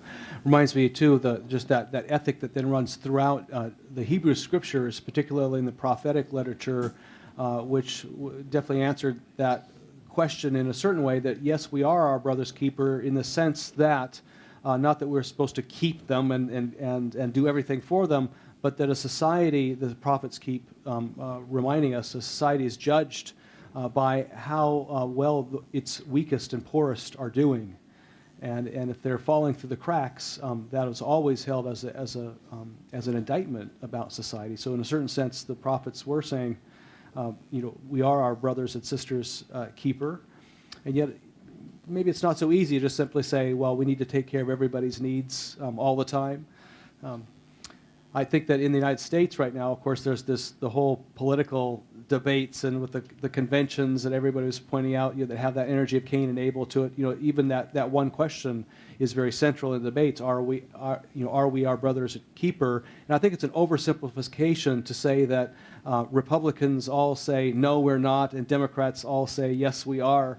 reminds me too of just that ethic that then runs throughout the Hebrew scriptures, particularly in the prophetic literature, which definitely answered that question in a certain way, that yes, we are our brother's keeper, in the sense that not that we're supposed to keep them and do everything for them, but that a society, the prophets keep reminding us, a society is judged by how well its weakest and poorest are doing. And if they're falling through the cracks, that is always held as an indictment about society. So in a certain sense, the prophets were saying, we are our brothers and sisters' keeper. And yet, maybe it's not so easy to just simply say, well, we need to take care of everybody's needs all the time. I think that in the United States right now, of course, there's the whole political debates and with the conventions that everybody was pointing out, that have that energy of Cain and Abel to it. Even that one question is very central in the debates. Are we our brother's keeper? And I think it's an oversimplification to say that Republicans all say no, we're not, and Democrats all say yes, we are.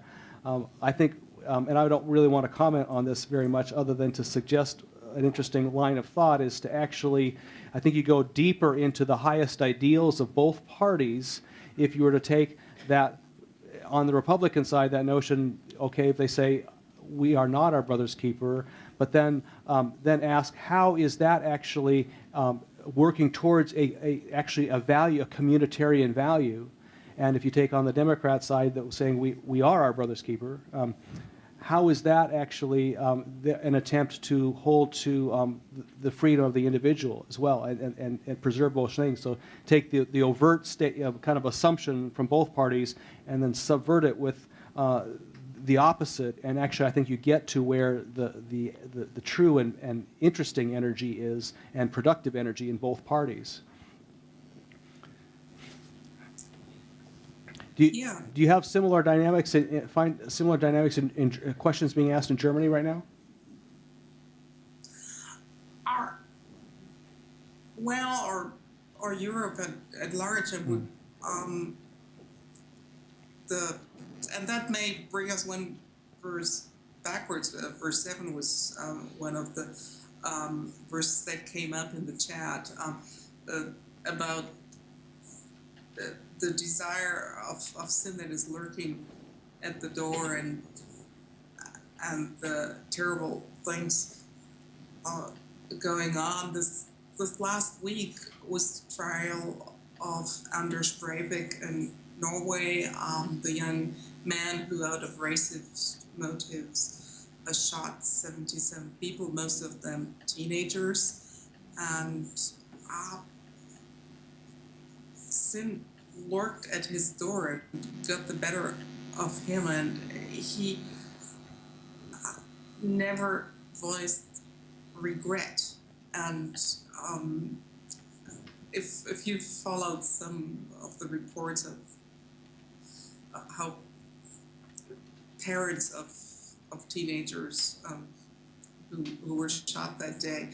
I think, and I don't really want to comment on this very much, other than to suggest an interesting line of thought is to actually, I think you go deeper into the highest ideals of both parties if you were to take that, on the Republican side, that notion, okay, if they say we are not our brother's keeper, but then ask how is that actually working towards actually a value, a communitarian value. And if you take on the Democrat side that was saying we are our brother's keeper, how is that actually an attempt to hold to the freedom of the individual as well and preserve both things? So take the overt kind of assumption from both parties and then subvert it with the opposite. And actually, I think you get to where the true and interesting energy is and productive energy in both parties. Do you have similar dynamics? Find similar dynamics in questions being asked in Germany right now? Or Europe at large, and and that may bring us one verse backwards. Verse 7 was one of the verses that came up in the chat about the desire of sin that is lurking at the door, and the terrible things going on. This last week was the trial of Anders Breivik in Norway, the young man who, out of racist motives, shot 77 people, most of them teenagers, and sin lurked at his door and got the better of him, and he never voiced regret. And if you followed some of the reports of how parents of teenagers who were shot that day,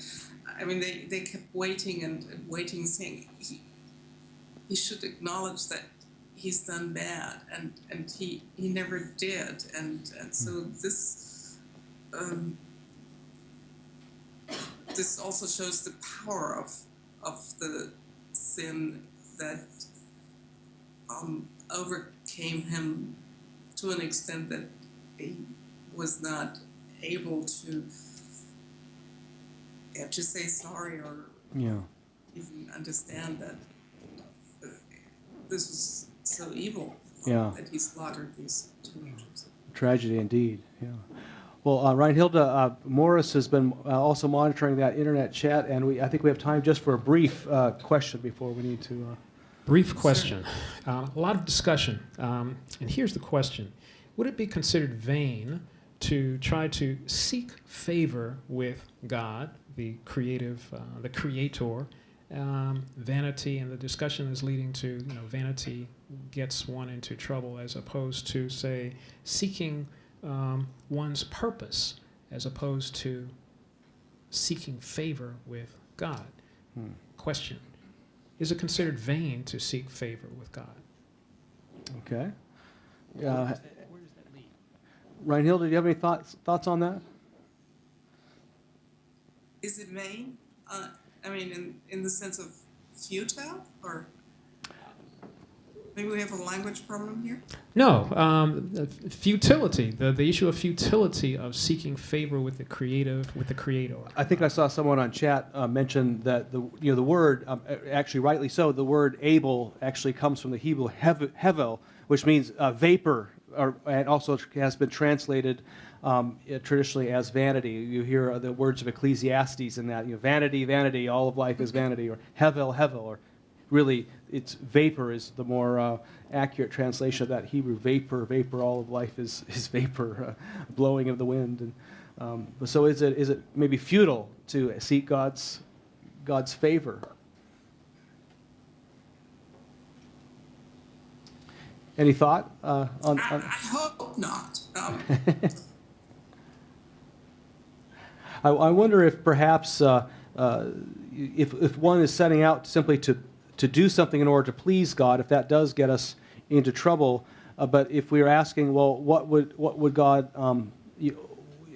I mean, they kept waiting and waiting, saying he should acknowledge that he's done bad, and he never did, and so this this also shows the power of the sin that overcame him to an extent that he was not able to say sorry or even understand that this was so evil that he slaughtered these teenagers. Tragedy indeed, yeah. Well, Reinhilde, Morris has been also monitoring that internet chat, and I think we have time just for a brief question before we need to... Brief question. A lot of discussion. And here's the question. Would it be considered vain to try to seek favor with God, the creative, the creator? Vanity, and the discussion is leading to, vanity gets one into trouble, as opposed to, say, seeking one's purpose, as opposed to seeking favor with God. Question. Is it considered vain to seek favor with God? Okay. Where does that lead? Reinhilde, do you have any thoughts on that? Is it vain? I mean, in the sense of futile, or maybe we have a language problem here? No, futility. The issue of futility of seeking favor with the creator. I think I saw someone on chat mention that the word, actually rightly so, the word Abel actually comes from the Hebrew hevel, which means vapor, and also has been translated traditionally as vanity. You hear the words of Ecclesiastes in that, vanity, vanity, all of life is vanity, or hevel, hevel, or really, it's vapor is the more accurate translation of that Hebrew. Vapor, all of life is vapor, blowing of the wind. And so is it maybe futile to seek God's favor? Any thought on? I hope not. I wonder if perhaps if one is setting out simply to do something in order to please God, if that does get us into trouble. But if we are asking, well, what would God?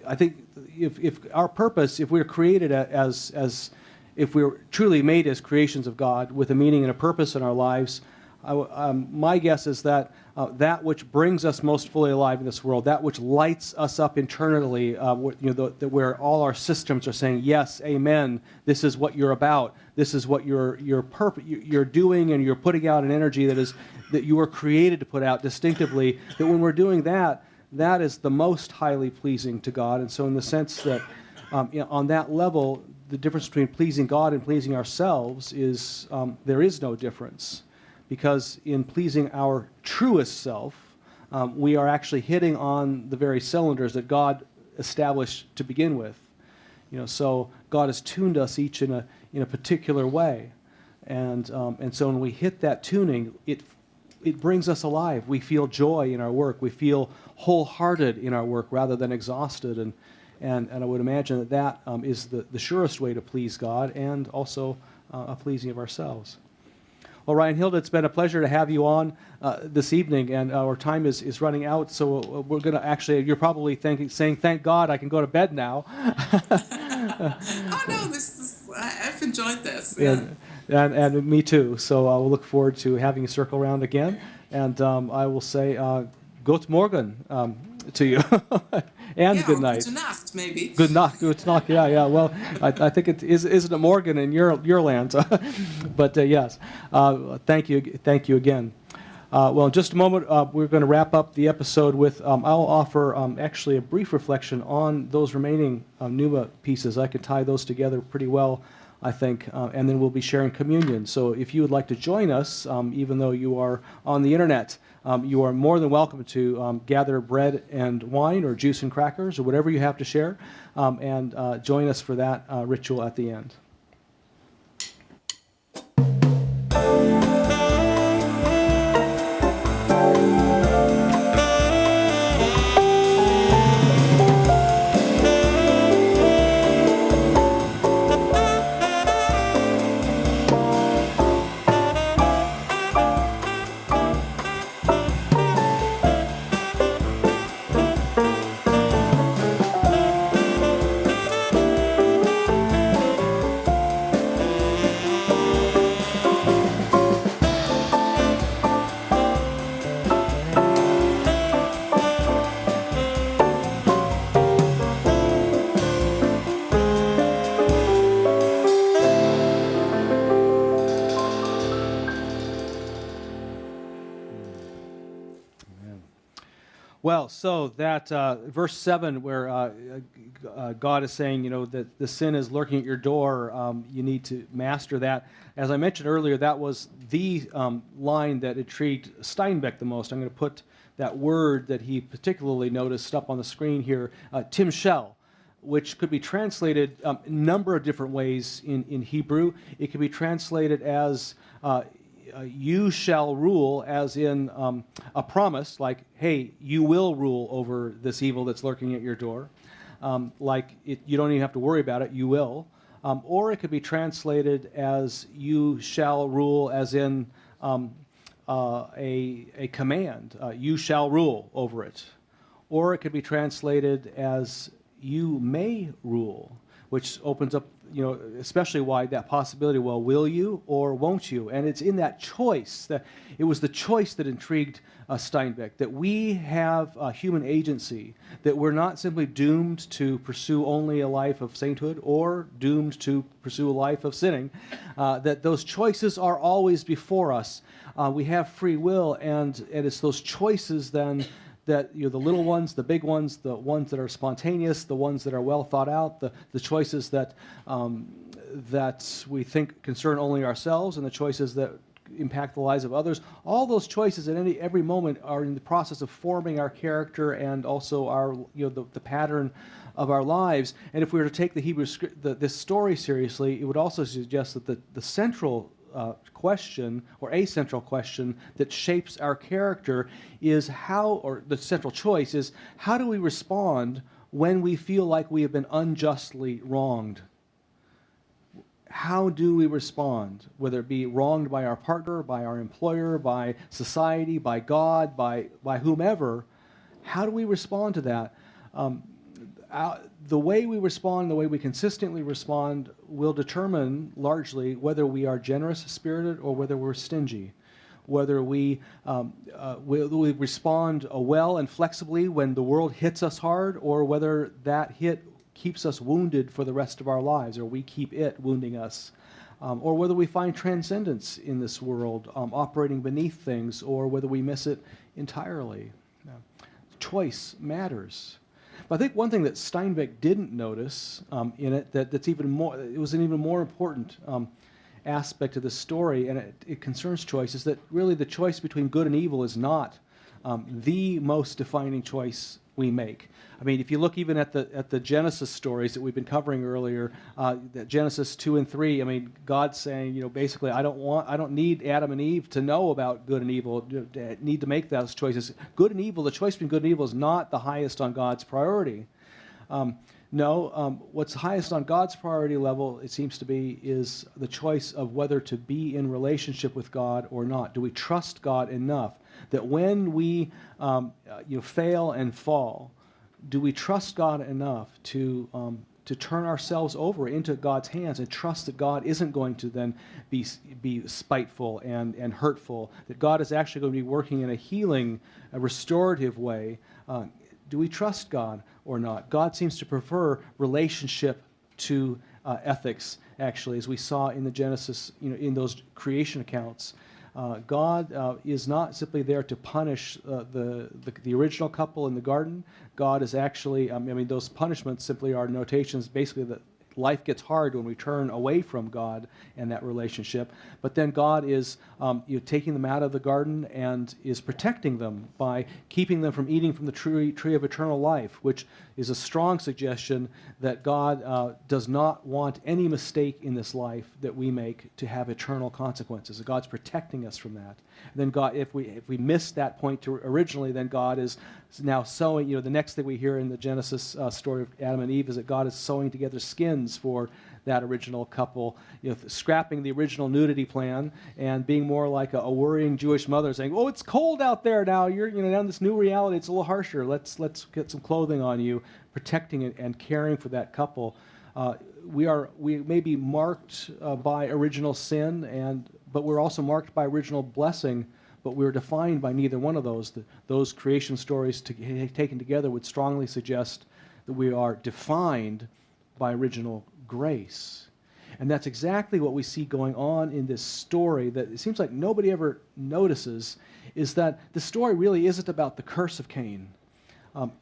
I think if our purpose, if we're created as if we're truly made as creations of God with a meaning and a purpose in our lives, my guess is that that which brings us most fully alive in this world, that which lights us up internally, where all our systems are saying, yes, amen, this is what you're about, this is what you're doing, and you're putting out an energy that you were created to put out distinctively, that when we're doing that, that is the most highly pleasing to God. And so in the sense that on that level, the difference between pleasing God and pleasing ourselves is there is no difference. Because in pleasing our truest self, we are actually hitting on the very cylinders that God established to begin with. So God has tuned us each in a particular way, and so when we hit that tuning, it brings us alive. We feel joy in our work. We feel wholehearted in our work rather than exhausted, and I would imagine that is the surest way to please God and also a pleasing of ourselves. Well, Reinhilde, it's been a pleasure to have you on this evening, and our time is running out, so we're going to actually, you're probably saying, thank God I can go to bed now. Oh, no, I've enjoyed this. Yeah. And me too, so we'll look forward to having you circle around again, and I will say, Gott morgen to you. And good night. Good night, maybe. Good night. Good night. Yeah. Well, I think it isn't it Morgan in your land, but yes. Thank you again. Well, in just a moment, we're going to wrap up the episode with. I'll offer actually a brief reflection on those remaining Pneuma pieces. I could tie those together pretty well, I think, and then we'll be sharing communion. So if you would like to join us, even though you are on the internet, you are more than welcome to gather bread and wine or juice and crackers or whatever you have to share, and join us for that ritual at the end. Well, so that verse 7 where God is saying, that the sin is lurking at your door, you need to master that. As I mentioned earlier, that was the line that intrigued Steinbeck the most. I'm going to put that word that he particularly noticed up on the screen here, Tim Shell, which could be translated a number of different ways in Hebrew. It could be translated as you shall rule, as in a promise, like, hey, you will rule over this evil that's lurking at your door. You don't even have to worry about it, you will. Or it could be translated as you shall rule, as in a command. You shall rule over it. Or it could be translated as you may rule, which opens up, especially wide that possibility. Well, will you or won't you? And it's in that choice that it was the choice that intrigued Steinbeck, that we have human agency, that we're not simply doomed to pursue only a life of sainthood or doomed to pursue a life of sinning, that those choices are always before us. We have free will, and it's those choices then that the little ones, the big ones, the ones that are spontaneous, the ones that are well thought out, the choices that that we think concern only ourselves and the choices that impact the lives of others. All those choices at every moment are in the process of forming our character and also our, the pattern of our lives. And if we were to take the Hebrew this story seriously, it would also suggest that the central question, or a central question that shapes our character is the central choice is, how do we respond when we feel like we have been unjustly wronged? How do we respond, whether it be wronged by our partner, by our employer, by society, by God, by whomever? How do we respond to that? The way we respond, the way we consistently respond, will determine largely whether we are generous-spirited or whether we're stingy. Whether we respond well and flexibly when the world hits us hard, or whether that hit keeps us wounded for the rest of our lives, or we keep it wounding us. Or whether we find transcendence in this world, operating beneath things, or whether we miss it entirely. Choice matters. But I think one thing that Steinbeck didn't notice in it, that's even more, it was an even more important aspect of the story, and it concerns choice, is that really the choice between good and evil is not the most defining choice we make. I mean, if you look even at the Genesis stories that we've been covering earlier, that Genesis 2 and 3, I mean, God's saying, basically, I don't need Adam and Eve to know about good and evil, need to make those choices. Good and evil, the choice between good and evil is not the highest on God's priority. What's highest on God's priority level, it seems to be, is the choice of whether to be in relationship with God or not. Do we trust God enough that when we fail and fall, do we trust God enough to turn ourselves over into God's hands and trust that God isn't going to then be spiteful and hurtful, that God is actually going to be working in a healing, a restorative way? Do we trust God or not? God seems to prefer relationship to ethics, actually, as we saw in the Genesis, in those creation accounts. God is not simply there to punish the original couple in the garden. God is actually, those punishments simply are notations, basically, that life gets hard when we turn away from God and that relationship. But then God is taking them out of the garden and is protecting them by keeping them from eating from the tree of eternal life, which is a strong suggestion that God does not want any mistake in this life that we make to have eternal consequences. God's protecting us from that. And then God, if we miss that point originally, then God is now sewing. The next thing we hear in the Genesis story of Adam and Eve is that God is sewing together skins for that original couple, scrapping the original nudity plan and being more like a worrying Jewish mother saying, "Oh, it's cold out there now. You're now in this new reality. It's a little harsher. Let's get some clothing on you," protecting it and caring for that couple. We may be marked by original sin, but we're also marked by original blessing. But we're defined by neither one of those. Those creation stories taken together would strongly suggest that we are defined by original grace. And that's exactly what we see going on in this story that it seems like nobody ever notices, is that the story really isn't about the curse of Cain.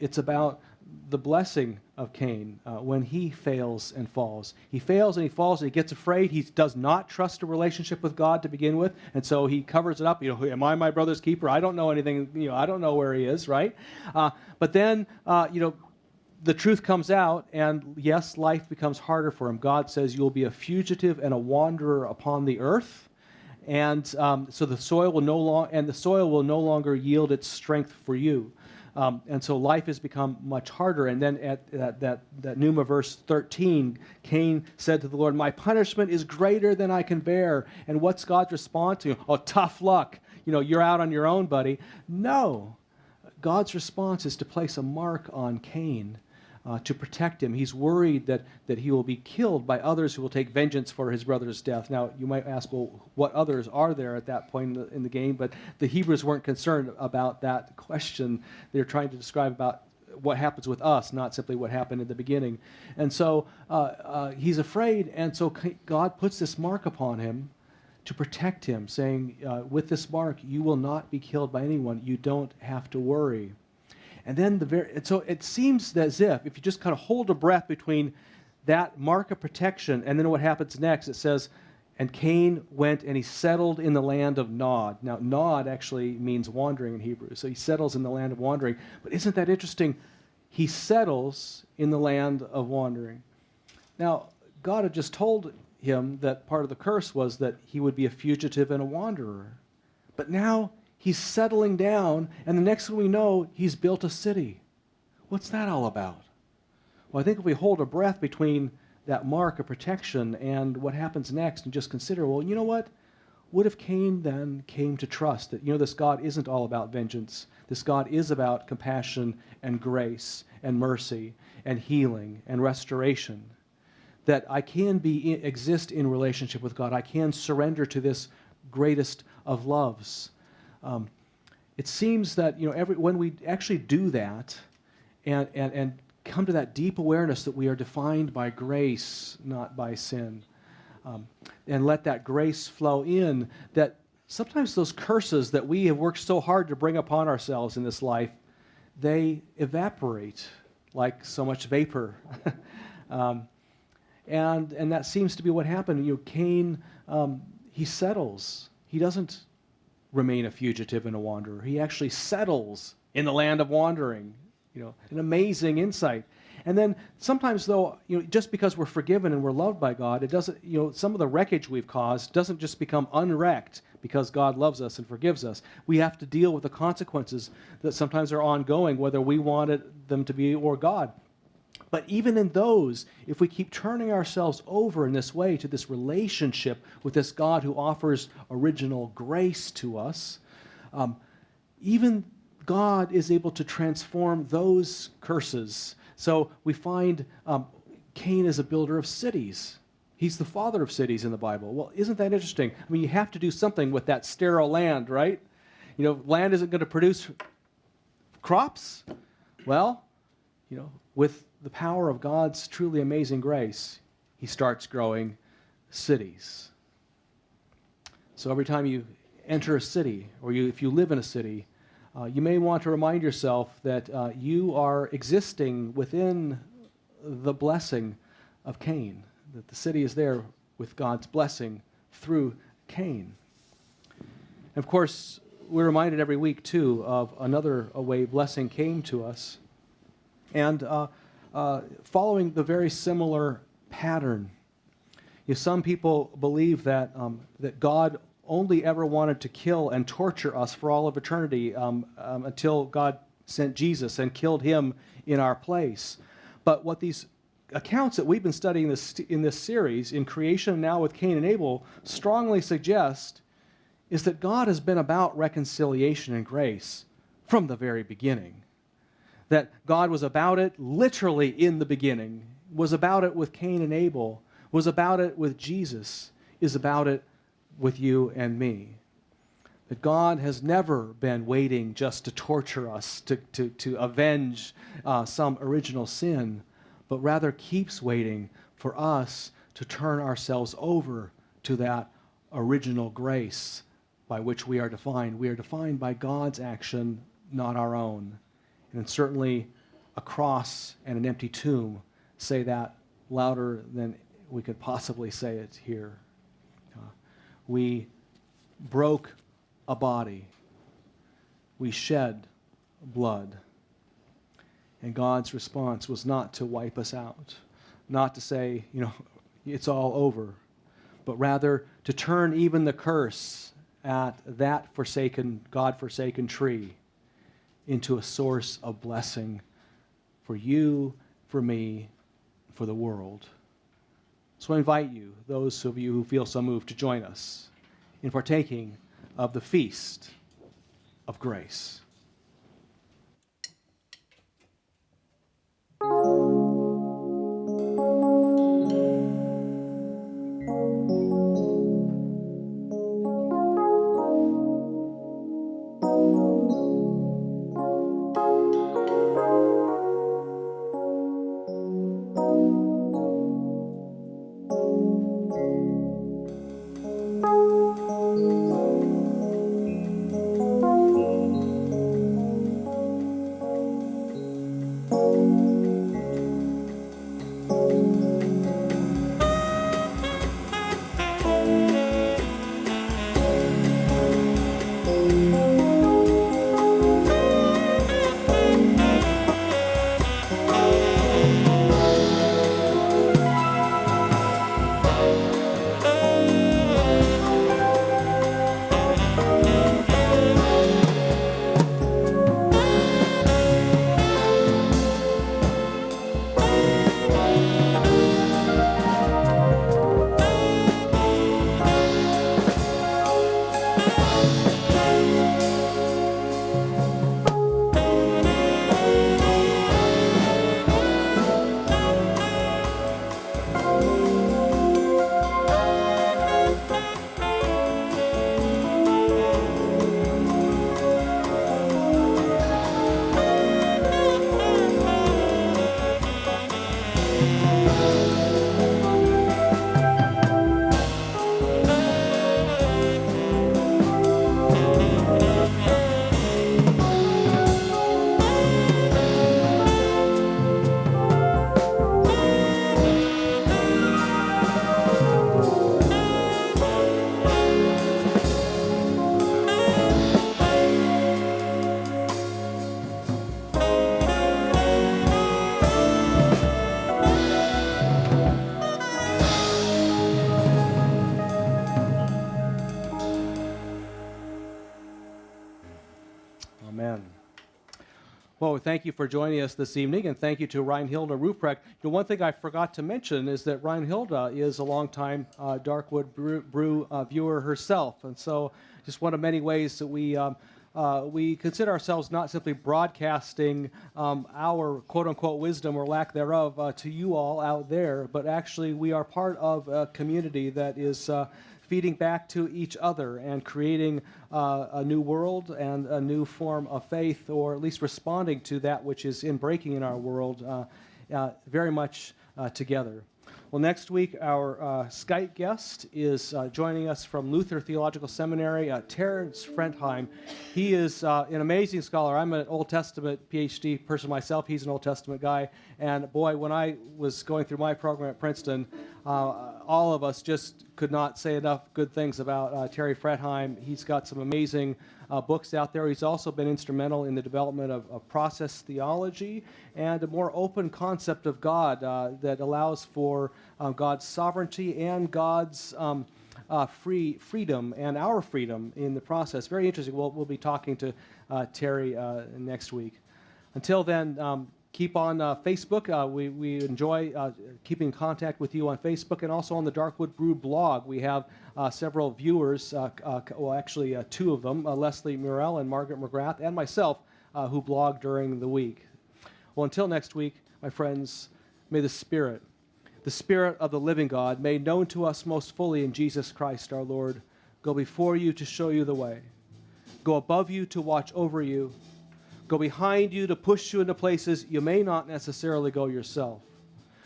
It's about the blessing of Cain when he fails and falls. He fails and he falls and he gets afraid. He does not trust a relationship with God to begin with, and so he covers it up. Am I my brother's keeper? I don't know anything. I don't know where he is, right? But then, the truth comes out, and yes, life becomes harder for him. God says, "You'll be a fugitive and a wanderer upon the earth," and so the soil will no longer yield its strength for you. And so life has become much harder. And then at that Pneuma verse 13, Cain said to the Lord, "My punishment is greater than I can bear." And what's God's response to him? "Oh, tough luck. You're out on your own, buddy." No. God's response is to place a mark on Cain, to protect him. He's worried that he will be killed by others who will take vengeance for his brother's death. Now, you might ask, well, what others are there at that point in the game? But the Hebrews weren't concerned about that question. They're trying to describe about what happens with us, not simply what happened in the beginning. And so he's afraid, and so God puts this mark upon him to protect him, saying, with this mark, you will not be killed by anyone. You don't have to worry. And then so it seems as if you just kind of hold a breath between that mark of protection, and then what happens next, it says, and Cain went and he settled in the land of Nod. Now, Nod actually means wandering in Hebrew, so he settles in the land of wandering. But isn't that interesting? He settles in the land of wandering. Now, God had just told him that part of the curse was that he would be a fugitive and a wanderer. But now he's settling down, and the next thing we know, he's built a city. What's that all about? Well, I think if we hold our breath between that mark of protection and what happens next and just consider, well, you know what? What if Cain then came to trust that, this God isn't all about vengeance. This God is about compassion and grace and mercy and healing and restoration. That I can exist in relationship with God. I can surrender to this greatest of loves. It seems that when we actually do that and come to that deep awareness that we are defined by grace, not by sin, and let that grace flow in, that sometimes those curses that we have worked so hard to bring upon ourselves in this life, they evaporate like so much vapor. And that seems to be what happened. Cain, he settles. He doesn't remain a fugitive and a wanderer. He actually settles in the land of wandering. An amazing insight. And then sometimes, though, just because we're forgiven and we're loved by God, it doesn't, some of the wreckage we've caused doesn't just become unwrecked because God loves us and forgives us. We have to deal with the consequences that sometimes are ongoing, whether we wanted them to be or God. But even in those, if we keep turning ourselves over in this way to this relationship with this God who offers original grace to us, even God is able to transform those curses. So we find Cain is a builder of cities. He's the father of cities in the Bible. Well, isn't that interesting? I mean, you have to do something with that sterile land, right? Land isn't going to produce crops. Well, with the power of God's truly amazing grace, he starts growing cities. So every time you enter a city, or if you live in a city, you may want to remind yourself that you are existing within the blessing of Cain, that the city is there with God's blessing through Cain. And of course, we're reminded every week, too, of another way blessing came to us, and following the very similar pattern. Some people believe that God only ever wanted to kill and torture us for all of eternity until God sent Jesus and killed him in our place. But what these accounts that we've been studying in this series, in creation now with Cain and Abel, strongly suggest is that God has been about reconciliation and grace from the very beginning. That God was about it literally in the beginning, was about it with Cain and Abel, was about it with Jesus, is about it with you and me. That God has never been waiting just to torture us, to avenge some original sin, but rather keeps waiting for us to turn ourselves over to that original grace by which we are defined. We are defined by God's action, not our own. And certainly a cross and an empty tomb say that louder than we could possibly say it here. We broke a body. We shed blood. And God's response was not to wipe us out, not to say, it's all over, but rather to turn even the curse at that God-forsaken tree into a source of blessing for you, for me, for the world. So I invite you, those of you who feel so moved, to join us in partaking of the feast of grace. Well, thank you for joining us this evening, and thank you to Reinhilde Ruprecht. One thing I forgot to mention is that Reinhilde is a longtime Darkwood Brew viewer herself, and so just one of many ways that we consider ourselves not simply broadcasting our quote-unquote wisdom or lack thereof to you all out there, but actually we are part of a community that is feeding back to each other and creating a new world and a new form of faith, or at least responding to that which is breaking in our world very much together. Well, next week, our Skype guest is joining us from Luther Theological Seminary, Terence Frentheim. He is an amazing scholar. I'm an Old Testament PhD person myself. He's an Old Testament guy. And boy, when I was going through my program at Princeton, all of us just could not say enough good things about Terry Frentheim. He's got some amazing books out there. He's also been instrumental in the development of process theology and a more open concept of God that allows for God's sovereignty and God's freedom and our freedom in the process. Very interesting. We'll be talking to Terry next week. Until then, keep on Facebook. We enjoy keeping in contact with you on Facebook and also on the Darkwood Brew blog. We have several viewers, well, actually two of them, Leslie Murrell and Margaret McGrath, and myself, who blog during the week. Well, until next week, my friends, may the Spirit of the living God, made known to us most fully in Jesus Christ our Lord, go before you to show you the way, go above you to watch over you, go behind you to push you into places you may not necessarily go yourself,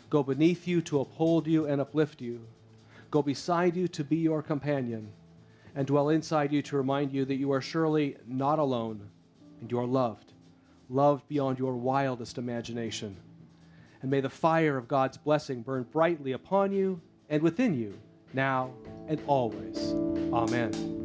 go beneath you to uphold you and uplift you, go beside you to be your companion, and dwell inside you to remind you that you are surely not alone, and you are loved beyond your wildest imagination. And may the fire of God's blessing burn brightly upon you and within you, now and always. Amen.